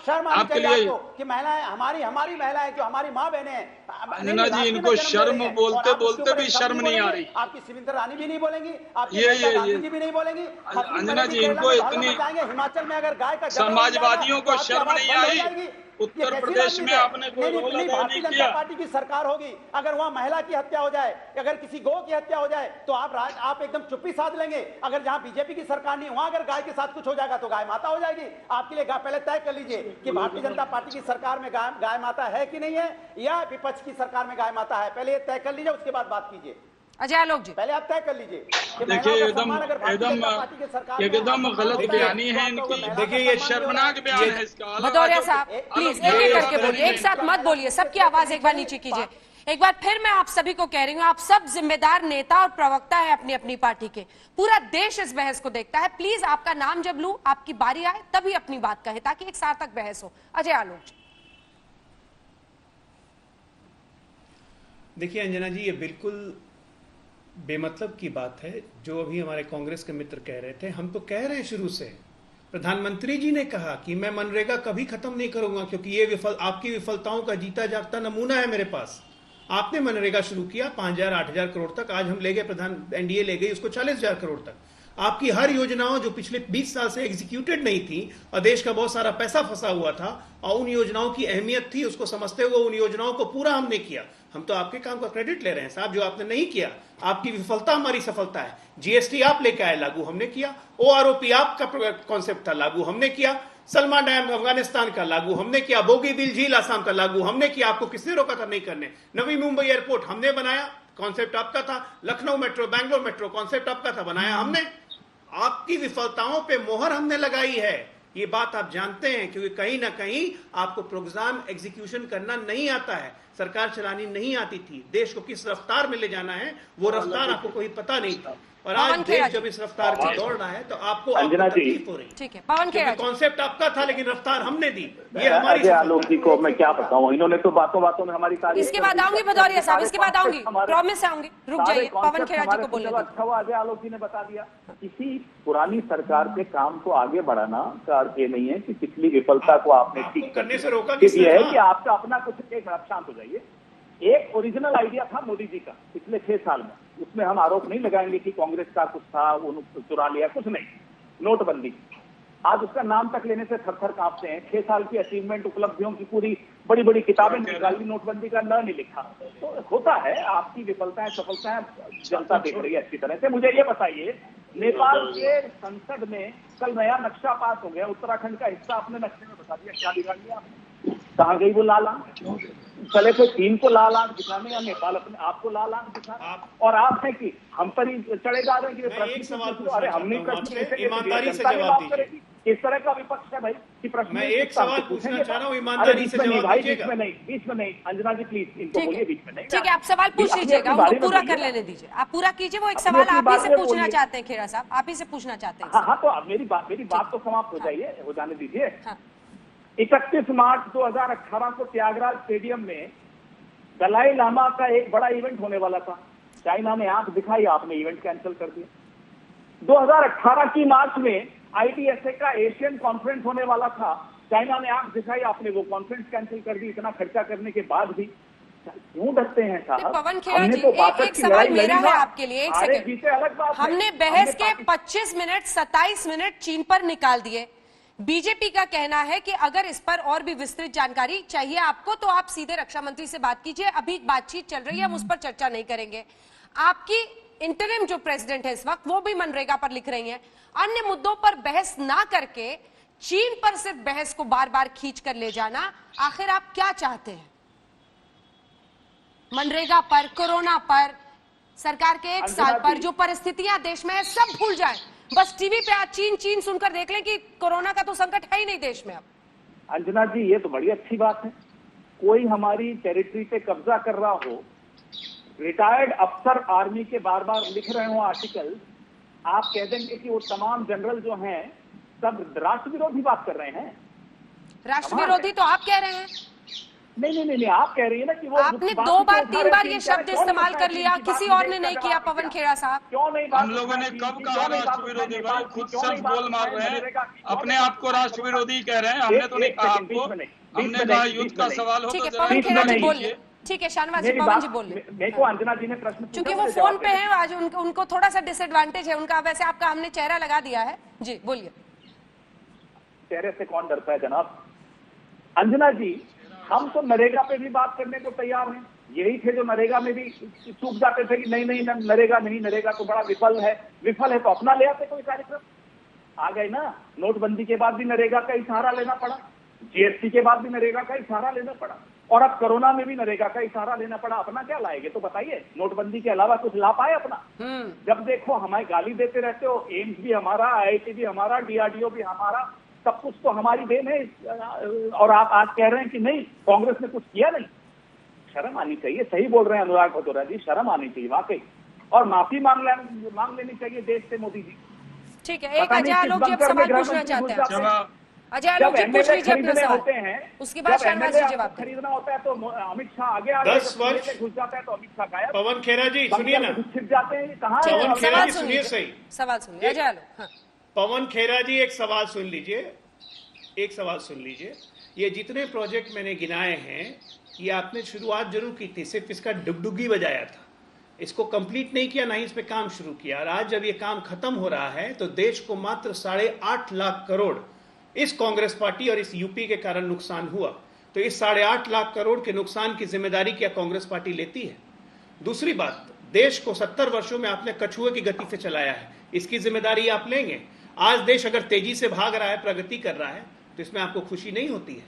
H: चाहिए आपको कि महिलाएं हमारी महिलाएं जो हमारी माँ बहनें हैं।
G: अंजना जी, इनको शर्म बोलते बोलते भी शर्म नहीं आ रही।
H: आपकी सिविंदर रानी भी नहीं बोलेंगी, आपकी गांधी जी भी नहीं बोलेंगी।
G: अंजना जी, इनको इतनी
H: हिमाचल में अगर गाय का
G: समाजवादियों को शर्म नहीं आई। उत्तर प्रदेश में आपने कोई रोल अदा नहीं किया।
H: पार्टी की सरकार होगी, अगर वहाँ महिला की हत्या हो जाए, अगर किसी गौ की हत्या हो जाए तो आप एकदम चुप्पी साध लेंगे। अगर जहाँ बीजेपी की सरकार नहीं, वहाँ अगर गाय के साथ कुछ हो जाएगा तो गाय माता हो जाएगी। आपके लिए पहले तय कर लीजिए कि भारतीय जनता पार्टी की सरकार में गाय माता है कि नहीं है, या विपक्ष की सरकार में गाय माता है। पहले तय कर लीजिए, उसके बाद बात कीजिए।
A: अजय आलोक जी,
H: पहले आप तय कर लीजिए।
G: देखिए, एकदम गलत बयानी है इनकी। देखिए, ये शर्मनाक बयान है इसका।
A: भदौरिया साहब प्लीज एक एक करके बोलिए, एक साथ मत बोलिए, सबकी आवाज एक बार नीचे कीजिए। एक बार फिर मैं आप सभी को कह रही हूँ, आप सब जिम्मेदार नेता और प्रवक्ता है अपनी अपनी पार्टी के। पूरा देश इस बहस को देखता है। प्लीज आपका नाम जब लूं, आपकी बारी आए तभी अपनी बात कहे, ताकि एक सार्थक बहस हो। अजय आलोक जी।
K: देखिए अंजना जी, ये बिल्कुल बेमतलब की बात है जो अभी हमारे कांग्रेस के मित्र कह रहे थे। हम तो कह रहे हैं शुरू से, प्रधानमंत्री जी ने कहा कि मैं मनरेगा कभी खत्म नहीं करूंगा क्योंकि ये आपकी विफलताओं का जीता जागता नमूना है मेरे पास। आपने मनरेगा शुरू किया 5,000 8,000 करोड़ तक, आज हम ले गए, एनडीए ले गई उसको 40,000 करोड़ तक। आपकी हर योजनाओं जो पिछले 20 साल से एग्जीक्यूटेड नहीं थी और देश का बहुत सारा पैसा फंसा हुआ था और उन योजनाओं की अहमियत थी, उसको समझते हुए उन योजनाओं को पूरा हमने किया। हम तो आपके काम का क्रेडिट ले रहे हैं साहब, जो आपने नहीं किया आपकी विफलता हमारी सफलता है। जीएसटी आप लेके आए, लागू हमने किया। ओआरओपी आपका कॉन्सेप्ट था, लागू हमने किया। सलमा डैम अफगानिस्तान का लागू हमने किया। बोगीबील झील आसाम का लागू हमने किया। आपको किसने रोका था नहीं करने? नवी मुंबई एयरपोर्ट हमने बनाया, कॉन्सेप्ट आपका था। Lucknow metro, Bangalore metro, concept आपका था, बनाया हमने। आपकी विफलताओं पे मोहर हमने लगाई है, ये बात आप जानते हैं, क्योंकि कहीं ना कहीं आपको प्रोग्राम एग्जीक्यूशन करना नहीं आता है, सरकार चलानी नहीं आती थी। देश को किस रफ्तार में ले जाना है वो रफ्तार आपको कोई पता नहीं था, और आज देश जब इस रफ्तार पे दौड़ रहा है तो आपको तकलीफ हो रही है।
A: ठीक है, पवन खेड़ा जी,
K: कॉन्सेप्ट आपका था लेकिन रफ्तार हमने दी। ये हमारी
J: आलोक जी को मैं क्या बताऊं, इन्होंने तो बातों बातों में हमारी तारीफ।
A: इसके बाद आऊंगी भदौरिया साहब, इसके बाद आऊंगी, प्रॉमिस आऊंगी, रुक जाइए, पवन खेड़ा जी को बोलने दीजिए।
J: अच्छा हुआ अजय आलोक जी ने बता दिया। किसी पुरानी सरकार के काम को आगे बढ़ाना का अर्थ ये नहीं है कि पिछली विफलता को आपने ठीक
K: करने से रोका।
J: ये है कि आपका अपना कुछ, एक मिनट शांत हो जाइए। एक ओरिजिनल आइडिया था मोदी जी का पिछले 6 साल में, उसमें हम आरोप नहीं लगाएंगे कि कांग्रेस का कुछ था, वो चुरा लिया, कुछ नहीं। नोटबंदी, आज उसका नाम तक लेने से थर थर कांपते हैं। 6 साल की अचीवमेंट, उपलब्धियों की पूरी बड़ी बड़ी किताबें निकाली, नोटबंदी का न नहीं लिखा। तो होता है, आपकी विफलताएं सफलताएं जनता देख रही है अच्छी तरह से। मुझे ये बताइए, नेपाल के संसद में कल नया नक्शा पास हो गया, उत्तराखंड का हिस्सा अपने नक्शे में बता दिया, क्या बिगाड़ लिया आपने? कहाँ गई वो लाल आंख? चले तो चीन को लाल आंख दिखाने या नेपाल अपने आपको लाल आंख दिखाने, और आप हैं कि हम पर ही चढ़े जा रहे हैं कि प्रश्न, अरे हमने
K: ईमानदारी से जवाब दीजिए।
J: इस तरह का विपक्ष है भाई कि प्रश्न।
K: मैं एक सवाल पूछना चाह रहा हूँ, ईमानदारी से जवाब दीजिएगा।
J: बीच में नहीं, अंजना जी प्लीज इनको बोलिए बीच में नहीं।
A: ठीक है, आप सवाल पूछ लीजिएगा, उनको पूरा कर लेने दीजिए, आप पूरा कीजिए। वो एक सवाल आप ही से पूछना चाहते हैं, खेड़ा साहब आप ही से पूछना चाहते हैं।
J: हाँ, तो मेरी बात तो समाप्त हो जाइए, हो जाने दीजिए। 31 मार्च 2018 को त्यागराज स्टेडियम में दलाई लामा का एक बड़ा इवेंट होने वाला था। चाइना ने आंख दिखाई, आपने इवेंट कैंसिल कर दिया। 2018 की मार्च में ITSA का एशियन कॉन्फ्रेंस होने वाला था, चाइना ने आंख दिखाई, आपने वो कॉन्फ्रेंस कैंसिल कर दी। इतना खर्चा करने के बाद भी क्यों डरते हैं साहब?
A: पवन खेड़ा जी, एक सवाल मेरा है आपके लिए, एक सेकंड। हमने बहस के 25 मिनट 27 मिनट चीन पर निकाल दिए। बीजेपी का कहना है कि अगर इस पर और भी विस्तृत जानकारी चाहिए आपको तो आप सीधे रक्षा मंत्री से बात कीजिए, अभी बातचीत चल रही है, हम उस पर चर्चा नहीं करेंगे। आपकी इंटरिम जो प्रेसिडेंट है इस वक्त, वो भी मनरेगा पर लिख रही हैं। अन्य मुद्दों पर बहस ना करके चीन पर सिर्फ बहस को बार बार खींच कर ले जाना, आखिर आप क्या चाहते हैं? मनरेगा पर, कोरोना पर, सरकार के 1 साल पर जो परिस्थितियां देश में है सब भूल जाएं, बस टीवी पे आज चीन चीन सुनकर देख लें कि कोरोना का तो संकट है ही नहीं देश में अब।
J: अंजना जी, ये तो बड़ी अच्छी बात है। कोई हमारी टेरिटरी पे कब्जा कर रहा हो, रिटायर्ड अफसर आर्मी के बार बार लिख रहे हो आर्टिकल, आप कह देंगे कि वो तमाम जनरल जो हैं सब राष्ट्र विरोधी बात कर रहे हैं।
A: राष्ट्र विरोधी तो आप कह रहे हैं।
J: नहीं, आप कह रही है ना कि वो
A: आपने 2 बार 3 बार ये शब्द इस्तेमाल कर लिया, किसी और ने नहीं किया। पवन खेड़ा साहब,
J: क्यों नहीं?
G: हम लोगों ने कब कहा राष्ट्र विरोधी? भाई खुद सेल्फ गोल मार रहे हैं, अपने आप को राष्ट्र विरोधी कह रहे हैं। हमने तो नहीं कहा आपको, हमने कहा युद्ध का सवाल हो।
A: ठीक है, पवन खेड़ा जी बोलिए। ठीक है, शाहनवाज जी, पवन जी बोलिए।
J: मेरे को अंजना जी ने प्रश्न,
A: क्योंकि वो फोन पे है आज, उनको थोड़ा सा डिसएडवांटेज है उनका। वैसे आपका हमने चेहरा लगा दिया है जी, बोलिए।
J: चेहरे से कौन डरता है जनाब? अंजना जी, हम तो नरेगा पे भी बात करने को तैयार हैं। यही थे जो नरेगा में भी चूक जाते थे कि नहीं नरेगा नहीं, नरेगा तो बड़ा विफल है तो अपना ले आते कोई कार्यक्रम। आ गए ना, नोटबंदी के बाद भी नरेगा का ही सहारा लेना पड़ा, GST के बाद भी नरेगा का ही सहारा लेना पड़ा, और अब कोरोना में भी नरेगा का ही सहारा लेना पड़ा। अपना क्या लाएंगे तो बताइए? नोटबंदी के अलावा कुछ ला पाए अपना? जब देखो हमें गाली देते रहते हो। एम्स भी हमारा, IIT भी हमारा, DRDO भी हमारा, सब कुछ तो हमारी देन है, और आप आज कह रहे हैं कि नहीं कांग्रेस ने कुछ किया नहीं। शर्म आनी चाहिए। सही बोल रहे हैं अनुराग भदौरिया जी, शर्म आनी चाहिए वाकई, और माफी मांग लेनी चाहिए देश से मोदी जी।
A: ठीक है, एक अजय आलोक जी अब सवाल पूछना चाहते हैं। अजय आलोक जी पूछ लीजिए अपना सवाल।
J: होते हैं,
A: उसके बाद शर्मा जी जवाब दें।
J: खरीदना होता है तो अमित शाह आगे
K: 10 वर्ष
J: घुस जाता है तो अमित शाह गायब।
K: पवन खेरा जी सुनिए ना,
J: छिप जाते हैं, कहाँ
K: पवन खेरा
A: सवाल
K: जी सुनिए सही,
A: सवाल सुनिए अजय आलोक। हाँ।
K: पवन खेरा जी एक सवाल सुन लीजिए, एक सवाल सुन लीजिए। ये जितने प्रोजेक्ट मैंने गिनाए हैं, ये आपने शुरुआत जरूर की थी, सिर्फ इसका डुगडुगी बजाया था, इसको कंप्लीट नहीं किया, ना ही इस पे काम शुरू किया। और आज जब ये काम खत्म हो रहा है तो देश को मात्र 8.5 लाख करोड़ इस कांग्रेस पार्टी और इस यूपी के कारण नुकसान हुआ। तो इस 8.5 लाख करोड़ के नुकसान की जिम्मेदारी क्या कांग्रेस पार्टी लेती है? दूसरी बात, देश को 70 वर्षों में आपने कछुए की गति से चलाया है, इसकी जिम्मेदारी आप लेंगे? आज देश अगर तेजी से भाग रहा है, प्रगति कर रहा है, तो इसमें आपको खुशी नहीं होती है?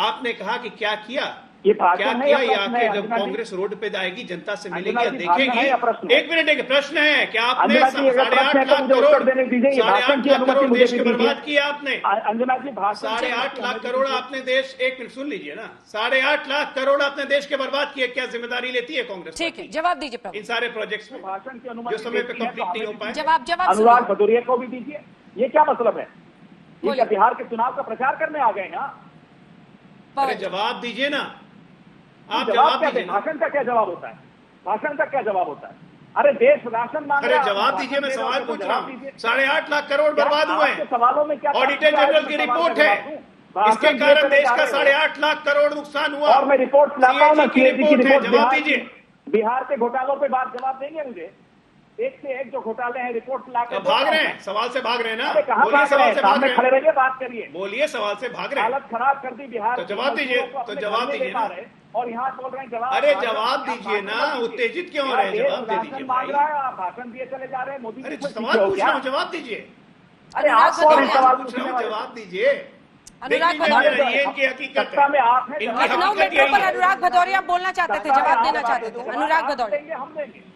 K: आपने कहा कि क्या किया,
J: ये
K: क्या किया? ये आके जब कांग्रेस रोड पे आएगी, जनता से मिलेगी, देखेगी। एक मिनट, एक प्रश्न है, क्या आपने 8.5 लाख करोड़ 8.5 लाख करोड़ देश के बर्बाद किया आपने?
J: अंजना जी
K: 8.5 लाख करोड़ आपने देश, एक मिनट सुन लीजिए ना, 8.5 लाख करोड़ आपने देश के बर्बाद किए, क्या जिम्मेदारी लेती है कांग्रेस?
A: ठीक है, जवाब दीजिए
K: इन सारे प्रोजेक्ट्स में
J: भाषण की अनुमति
K: जो समय पे कंप्लीट नहीं हो पाए।
A: जवाब
J: अनुराग भदौरिया को भी दीजिए। ये क्या मतलब है? ये क्या बिहार के चुनाव का प्रचार करने आ गए हैं?
K: अरे जवाब दीजिए ना, आप
J: जवाब क्या दे? भाषण का क्या जवाब होता है? भाषण का क्या जवाब होता है? अरे देश राशन मांग रहा है,
K: अरे जवाब दीजिए, मैं सवाल पूछ रहा हूँ। 8.5 लाख करोड़ बर्बाद हुए हैं,
J: सवालों में क्या
K: ऑडिटर जनरल की रिपोर्ट है, इसके कारण देश का 8.5 लाख करोड़ नुकसान हुआ।
J: और मैं रिपोर्ट लाता हूँ ना,
K: की रिपोर्ट है, जवाब दीजिए।
J: बिहार के घोटालों पे बात जवाब देंगे मुझे? एक से एक जो घोटाले हैं रिपोर्ट लाकर
K: भाग रहे हैं, सवाल से भाग रहे हैं ना?
J: कहाँ
K: बोलिए, सवाल से भाग रहे
J: खड़े
K: हैं,
J: रहिए, बात करिए।
K: बोलिए, सवाल से भाग रहे हैं।
J: हालत खराब कर दी बिहार,
K: तो जवाब दीजिए, तो जवाब दीजिए ना।
J: और यहाँ बोल रहे हैं जवाब।
K: अरे जवाब दीजिए ना, उत्तेजित क्यों हो रहे हैं? जवाब दे दीजिए
J: मांग रहा है, आप भाषण दिए चले जा रहे हैं। मोदी
K: अरे सवाल पूछ रहा हूँ, जवाब दीजिए।
J: अरे आप
K: सवाल पूछ रहा हूँ, जवाब दीजिए। ये इनकी हकीकत है,
J: में आप हैं।
A: लखनऊ मेट्रो पर अनुराग भदौरिया बोलना चाहते थे, जवाब देना चाहते थे। अनुराग भदौरिया,
J: हम देंगे।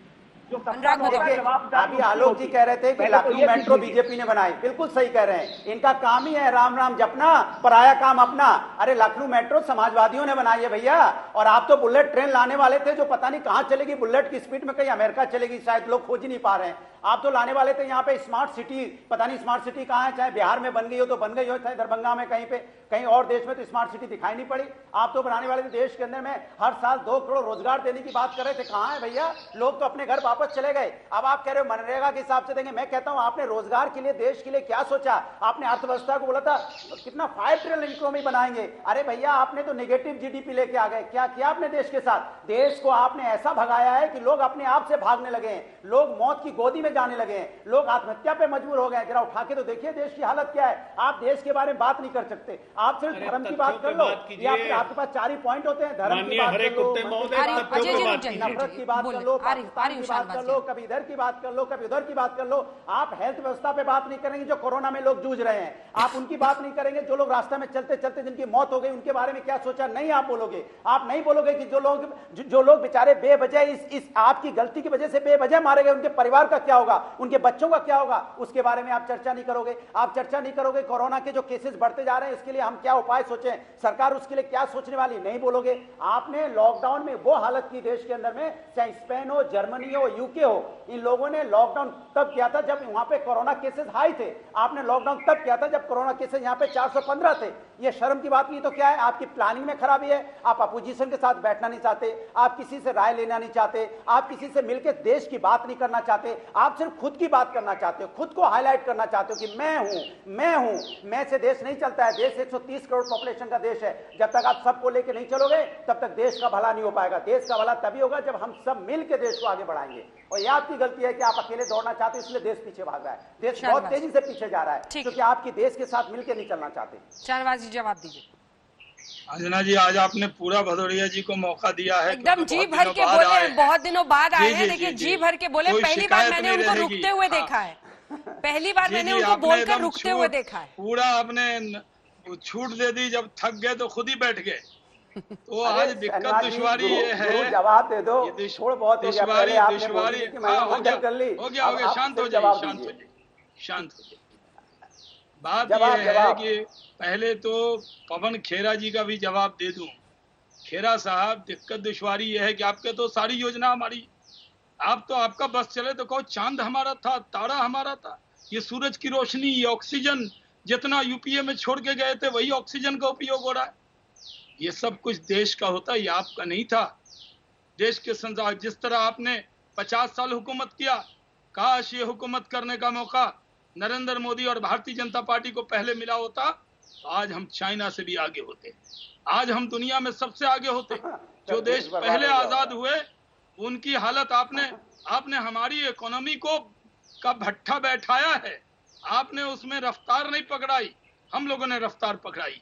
H: अभी आलोक जी कह रहे थे कि लखनऊ मेट्रो बीजेपी ने बनाई, बिल्कुल सही कह रहे हैं। इनका काम ही है राम राम जपना, पराया काम अपना। अरे लखनऊ मेट्रो समाजवादियों ने बनाई है भैया, और आप तो बुलेट ट्रेन लाने वाले थे जो पता नहीं कहां चलेगी, बुलेट की स्पीड में कहीं अमेरिका चलेगी, शायद लोग खोज ही नहीं पा रहे हैं। आप तो लाने वाले थे यहाँ पे स्मार्ट सिटी, पता नहीं स्मार्ट सिटी कहाँ है, चाहे बिहार में बन गई हो तो बन गई हो, चाहे दरभंगा में कहीं पे, कहीं और देश में तो स्मार्ट सिटी दिखाई नहीं पड़ी। आप तो बनाने वाले थे देश के अंदर में हर साल 2 करोड़ रोजगार देने की बात कर रहे थे, कहाँ है भैया? लोग तो अपने घर वापस चले गए। अब आप कह रहे हो मनरेगा के हिसाब से देंगे। मैं कहता हूं आपने रोजगार के लिए, देश के लिए क्या सोचा? आपने अर्थव्यवस्था को बोला था कितना 5 ट्रिलियन इकोनॉमी बनाएंगे। अरे भैया आपने तो नेगेटिव जीडीपी लेके आ गए। क्या किया आपने देश के साथ? देश को आपने ऐसा भगाया है कि लोग अपने आप से भागने लगे हैं, लोग मौत की गोदी में जाने लगे हैं, लोग आत्महत्या पे मजबूर हो गए। जरा उठा के तो देखिए देश की हालत क्या है। आप देश के बारे में बात नहीं कर सकते, आप सिर्फ धर्म की बात कर लो, या आपके पास 4 ही पॉइंट होते हैं, धर्म की बात कर लो, नफरत की बात कर लो, पाकिस्तान की बात कर लो, कभी इधर की बात कर लो, कभी उधर की बात कर लो। आप हेल्थ व्यवस्था पे बात नहीं करेंगे जो कोरोना में लोग जूझ रहे हैं, आप उनकी बात नहीं करेंगे। जो लोग रास्ते में चलते चलते जिनकी मौत हो गई उनके बारे में क्या सोचा, नहीं आप बोलोगे। आप नहीं बोलोगे कि जो लोग बेचारे बेवजह इस आपकी गलती की वजह से बेवजह मारे गए, उनके परिवार का क्या होगा, उनके बच्चों का क्या होगा, उसके बारे में आप चर्चा नहीं करोगे। आप चर्चा नहीं करोगे कोरोना के जो केसेस बढ़ते जा रहे हैं इसके लिए हम क्या उपाय सोचें, सरकार उसके लिए क्या सोचने वाली, नहीं बोलोगे। आपने लॉकडाउन में वो हालत की देश के अंदर में, चाहे स्पेन हो, जर्मनी हो, यूके हो, इन लोगों ने लॉकडाउन तब किया था जब वहां पे कोरोना केसेस हाई थे। आपने लॉकडाउन तब किया था जब कोरोना केसेस यहां पे 415 थे। ये शर्म की बात नहीं तो क्या है? आपकी प्लानिंग में खराबी है। आप अपोजिशन के साथ बैठना नहीं चाहते, आप किसी से राय लेना नहीं चाहते, आप किसी से मिलकर देश की बात नहीं करना चाहते, आप सिर्फ खुद की बात करना चाहते हो, खुद को हाईलाइट करना चाहते हो कि मैं हूं, मैं से देश नहीं चलता है। देश 130 करोड़ पॉपुलेशन का देश है। जब तक आप सबको लेके नहीं चलोगे तब तक देश का भला नहीं हो पाएगा। देश का भला तभी होगा जब हम सब मिलकर देश को आगे बढ़ाएंगे। और ये आपकी गलती है कि आप अकेले दौड़ना चाहते हो, इसलिए देश पीछे भाग रहा है। देश बहुत तेजी से पीछे जा रहा है क्योंकि आपकी देश के साथ मिलकर नहीं चलना चाहते।
A: शाहनवाज जी जवाब दीजिए।
G: अंजना जी, आज आपने पूरा भदौरिया जी को मौका दिया है,
A: एकदम जी भर के बोले, बहुत दिनों बाद आए हैं। देखिए जी भर के बोले, पहली बार मैंने उनको रुकते हुए देखा है, पहली बार मैंने उनको बोलकर रुकते हुए देखा है।
G: पूरा आपने छूट दे दी, जब थक गए तो खुद ही बैठ गए। तो आज दिक्कत दुश्वारी ये है,
H: जवाब दे दो, छोड़ बहुत
G: दुश्वारी हो गया, शांत हो जाइए, शांत हो जाइए। बात ये है कि पहले तो पवन खेरा जी का भी जवाब दे दूं। खेरा साहब, दिक्कत दुश्वारी ये है कि आपके तो सारी योजना हमारी, आप तो आपका बस चले तो कहो चांद हमारा था, तारा हमारा था, ये सूरज की रोशनी, ये ऑक्सीजन, जितना यूपीए में छोड़ के गए थे वही ऑक्सीजन का उपयोग हो रहा है। ये सब कुछ देश का होता है, ये आपका नहीं था। देश के संसार जिस तरह आपने 50 साल हुकूमत किया, काश ये हुकूमत करने का मौका नरेंद्र मोदी और भारतीय जनता पार्टी को पहले मिला होता तो आज हम चाइना से भी आगे होते, आज हम दुनिया में सबसे आगे होते। जो देश पहले आजाद हुए उनकी हालत आपने हमारी इकोनॉमी को का भट्ठा बैठाया है, आपने उसमें रफ्तार नहीं पकड़ाई, हम लोगों ने रफ्तार पकड़ाई।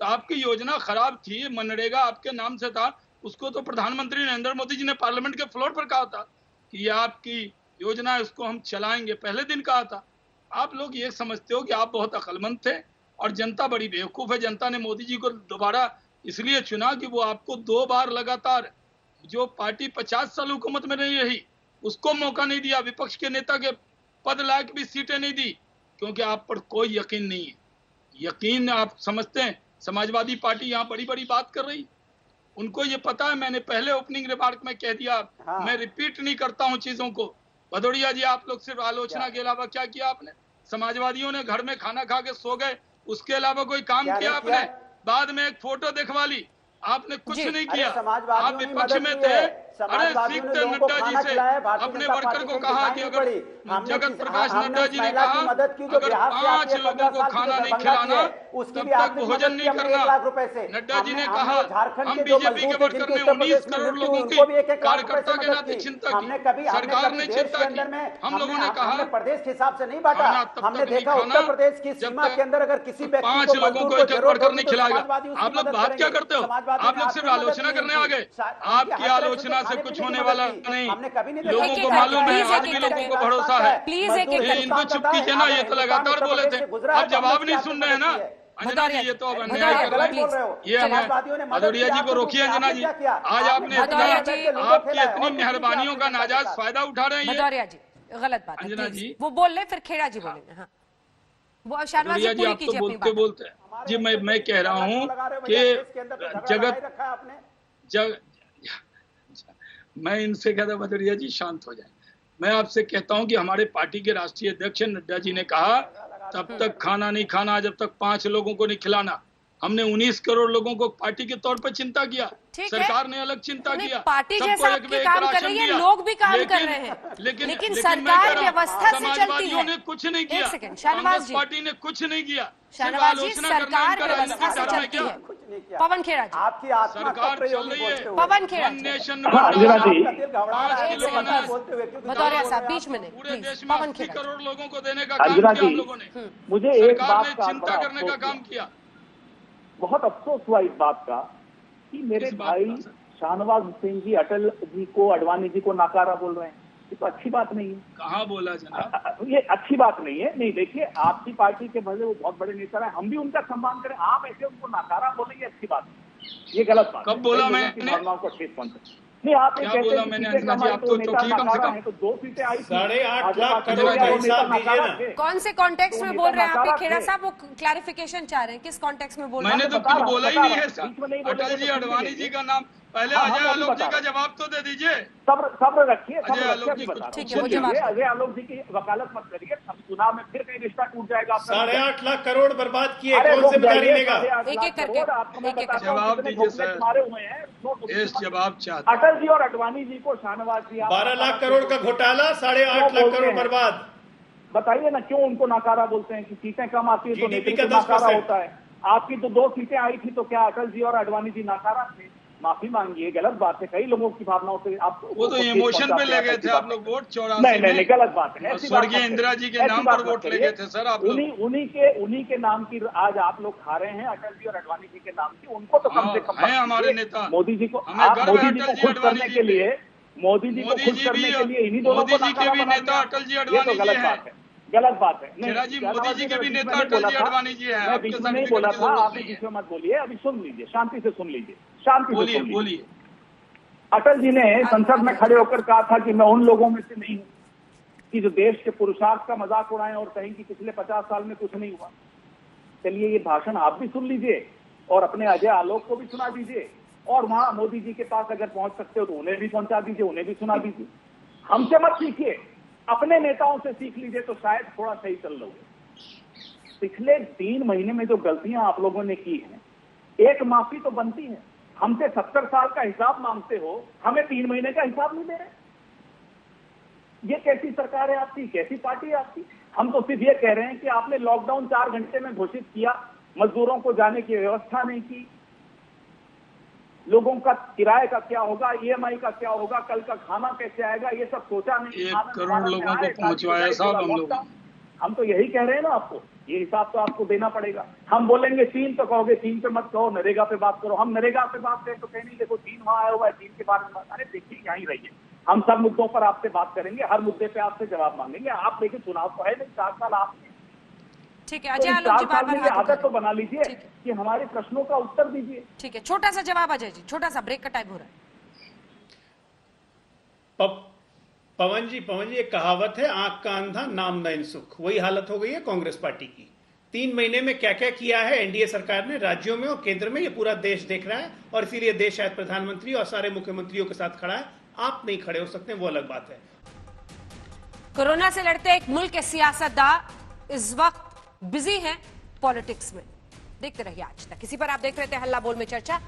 G: तो आपकी योजना खराब थी, मनरेगा आपके नाम से था, उसको तो प्रधानमंत्री नरेंद्र मोदी जी ने पार्लियामेंट के फ्लोर पर कहा था कि ये आपकी योजना है, उसको हम चलाएंगे, पहले दिन कहा था। आप लोग ये समझते हो कि आप बहुत अक्लमंद थे और जनता बड़ी बेवकूफ है। जनता ने मोदी जी को दोबारा इसलिए चुना कि वो आपको 2 बार लगातार, जो पार्टी 50 साल हुकूमत में नहीं रही उसको मौका नहीं दिया, विपक्ष के नेता के पद लायक भी सीटें नहीं दी, क्योंकि आप पर कोई यकीन नहीं है। यकीन आप समझते हैं समाजवादी पार्टी यहाँ बड़ी बड़ी बात कर रही, उनको ये पता है। मैंने पहले ओपनिंग रिमार्क में कह दिया, मैं रिपीट नहीं करता हूँ चीजों को। भदौड़िया जी, आप लोग सिर्फ आलोचना के अलावा क्या किया आपने? समाजवादियों ने घर में खाना खा के सो गए, उसके अलावा कोई काम किया आपने? बाद में एक फोटो दिखवा ली, आपने कुछ नहीं किया। आप विपक्ष में थे, अरे सीखते नड्डा जी से, अपने वर्कर को कहा कि अगर जगत प्रकाश नड्डा जी ने कहा अगर 5 लोगों को खाना नहीं खिलाना तब तक भोजन नहीं करना। नड्डा जी ने कहा हम बीजेपी के वर्कर ने 19 करोड़ लोगों की कार्यकर्ता के नाते चिंता की, सरकार ने चिंता की। हम लोगों ने कहा
H: प्रदेश के हिसाब से नहीं बांटा, हमने देखा उत्तर प्रदेश की सीमा के अंदर अगर किसी
G: 5 लोगों को एक वर्कर नहीं खिलाएगा। आप लोग बात क्या करते हो? आप लोग सिर्फ आलोचना करने आ गए। आपकी आलोचना से कुछ होने वाला नहीं, लोगों को मालूम है, आज भी लोगों को भरोसा है। इनको चुप कीजिए ना, ये तो लगातार बोले थे, अब जवाब नहीं सुन रहे हैं ना। अंजना जी, ये तो अब अन्याय कर रहे हैं, ये हमें भदौड़िया जी को रोकिए। अंजना जी, आज आपने आपकी इतनी मेहरबानियों का नाजायज फायदा उठा रहे हैं।
A: भदौड़िया जी, गलत बात है। अंजना जी वो बोल रहे, फिर खेड़ा जी बोलेंगे। हाँ, वो शाहनवाज जी पूरी कीजिए अपनी बात।
G: बोलते जी, मैं कह रहा हूँ कि मैं इनसे कहता भदौड़िया जी शांत हो जाए। मैं आपसे कहता हूं कि हमारे पार्टी के राष्ट्रीय अध्यक्ष नड्डा जी ने कहा तब तक खाना नहीं खाना जब तक 5 लोगों को नहीं खिलाना। हमने 19 करोड़ लोगों को पार्टी के तौर पर चिंता किया, सरकार ने अलग चिंता किया।
A: पार्टी जैसा आपके काम कर रही है, लोग भी काम कर रहे हैं, लेकिन सरकार व्यवस्था से चलती है।
G: ने कुछ नहीं किया,
A: कांग्रेस
G: पार्टी ने कुछ नहीं किया।
A: शाहनवाज जी, सरकार व्यवस्था से चलती है। पवन खेड़ा जी,
H: आपकी आत्मा का प्रयोग नहीं बोलते हुए।
A: पवन खेड़ा भदौड़िया साहब बीच में नहीं,
G: पूरे देश में 80
A: पवन खेड़ा
G: करोड़ लोगों को देने का काम किया हम लोगों ने।
J: मुझे एक
G: सरकार
J: बात
G: ने
J: का
G: चिंता करने का काम किया।
J: बहुत अफसोस हुआ इस बात का कि मेरे भाई शाहनवाज हुसैन जी अटल जी को, अडवाणी जी को नाकारा बोल रहे हैं। ये तो अच्छी बात नहीं है।
G: कहाँ बोला जनाब?
J: ये अच्छी बात नहीं है। नहीं, देखिए, आपकी पार्टी के भले वो बहुत बड़े नेता है, हम भी उनका सम्मान करें, आप ऐसे उनको नाकारा बोले, ये अच्छी बात नहीं, ये गलत बात।
G: कब बोला मैंने?
J: भावनाओं को ठेस पहुंचे। नहीं, आप
G: क्या बोला मैंने? अंजना जी, आप तो चौकी कम से कम।
J: तो 2 सीटें आई,
K: 8.5 लाख करोड़ का हिसाब दीजिए ना।
A: कौन से कॉन्टेक्स्ट में बोल रहे हैं आप? खेड़ा साहब वो क्लैरिफिकेशन चाह रहे हैं, किस कॉन्टेक्स्ट में बोल रहे हैं?
G: मैंने तो कुछ बोला ही नहीं है। अटल जी, अडवाणी जी का नाम पहले अजय आलोक जी का जवाब तो दे दीजिए।
J: सब्र रखिए,
G: अजय आलोक जी
A: ठीक है, वो जवाब
J: अजय आलोक जी की वकालत मत करिए, चुनाव में फिर कहीं रिश्ता टूट जाएगा।
K: 8.5 लाख करोड़ बर्बाद किए, कौन से बता लेगा?
A: एक-एक करके
G: जवाब दीजिए सर।
J: मारे हुए हैं
G: इस जवाब चाहते
J: अटल जी और अडवाणी जी को, शाहनवाज जी
K: 12 लाख करोड़ का घोटाला, 8.5 लाख करोड़ बर्बाद।
J: बताइए ना, क्यों उनको नाकारा बोलते हैं? कि सीटें कम आती है तो
K: GDP का
J: नाकारा
K: 10%
J: होता है। आपकी तो 2 सीटें आई थी, तो क्या अटल जी और अडवाणी जी नाकारा थे? माफी मांगिए, गलत बात है। कई लोगों की भावनाओं से आप
G: वो तो इमोशन पे ले गए थे आप लोग वोट 84
J: नहीं, गलत बात है।
G: स्वर्गीय इंदिरा जी के नाम पर वोट ले गए थे सर आप लोग।
J: उन्हीं के नाम की आज आप लोग खा रहे हैं, अटल जी और अडवाणी जी के नाम की। उनको तो कम से कम
G: है हमारे नेता।
J: मोदी जी को खुश करने के लिए, मोदी जी को खुश करने के लिए इन्हीं दोनों को
G: के भी नेता अटल जी अडवाणी जी हैं।
J: गलत बात है।
G: जी, मोदी जी के भी नेता अटल जी अडवाणी जी हैं।
J: मैं बीच में नहीं बोला था, आप बीच में मत बोलिए। अभी सुन लीजिए, शांति से सुन लीजिए, शांति से
G: बोलिए।
J: अटल जी ने संसद में खड़े होकर कहा था कि मैं उन लोगों में से नहीं हूं कि जो देश के पुरुषार्थ का मजाक उड़ाएं और कहें कि पिछले 50 साल में कुछ नहीं हुआ। चलिए, ये भाषण आप भी सुन लीजिए और अपने अजय आलोक को भी सुना दीजिए, और वहां मोदी जी के पास अगर पहुंच सकते हो तो उन्हें भी पहुंचा दीजिए, उन्हें भी सुना दीजिए। हमसे मत सीखिए, अपने नेताओं से सीख लीजिए, तो शायद थोड़ा सही चल रहे। पिछले 3 महीने में जो गलतियां आप लोगों ने की हैं, एक माफी तो बनती है। हमसे 70 साल का हिसाब मांगते हो, हमें 3 महीने का हिसाब नहीं दे रहे। ये कैसी सरकार है आपकी, कैसी पार्टी है आपकी? हम तो सिर्फ ये कह रहे हैं कि आपने लॉकडाउन 4 घंटे में घोषित किया, मजदूरों को जाने की व्यवस्था नहीं की, लोगों का किराए का क्या होगा, ईएमआई का क्या होगा, कल का खाना कैसे आएगा, ये सब सोचा नहीं।
G: 1 करोड़ लोगों को पहुंचवाया साहब हम लोगों ने।
J: हम तो यही कह रहे हैं ना आपको, ये हिसाब तो आपको देना पड़ेगा। हम बोलेंगे चीन तो कहोगे चीन पे मत कहो, नरेगा पे बात करो। हम नरेगा पे बात करें तो कहेंगे देखो चीन वहां आया हुआ है, चीन के बारे में बात। अरे देखिए यहीं रहिए, हम सब मुद्दों पर आपसे बात करेंगे, हर मुद्दे पे आपसे जवाब मांगेंगे। आप देखिए चुनाव तो है नहीं, 4 साल आपने,
A: ठीक है अजय आलोक जी, बार बार हाथ
J: आदत तो बना लीजिए कि हमारे प्रश्नों का उत्तर दीजिए।
A: ठीक है, छोटा सा जवाब अजय जी, छोटा सा, ब्रेक का टाइम हो रहा है।
K: पवन जी एक कहावत है, आंख का अंधा नाम न सुख। वही हालत हो गई है कांग्रेस पार्टी की। 3 महीने में क्या क्या किया है एनडीए सरकार ने, राज्यों में और केंद्र में, ये पूरा देश देख रहा है। और इसीलिए देश शायद प्रधानमंत्री और सारे मुख्यमंत्रियों के साथ खड़ा है। आप नहीं खड़े हो सकते, वो अलग बात है।
A: कोरोना से लड़ते एक मुल्क के सियासतदान इस वक्त बिजी हैं पॉलिटिक्स में। देखते रहिए आज तक। इसी पर आप देख रहे थे हल्ला बोल में चर्चा।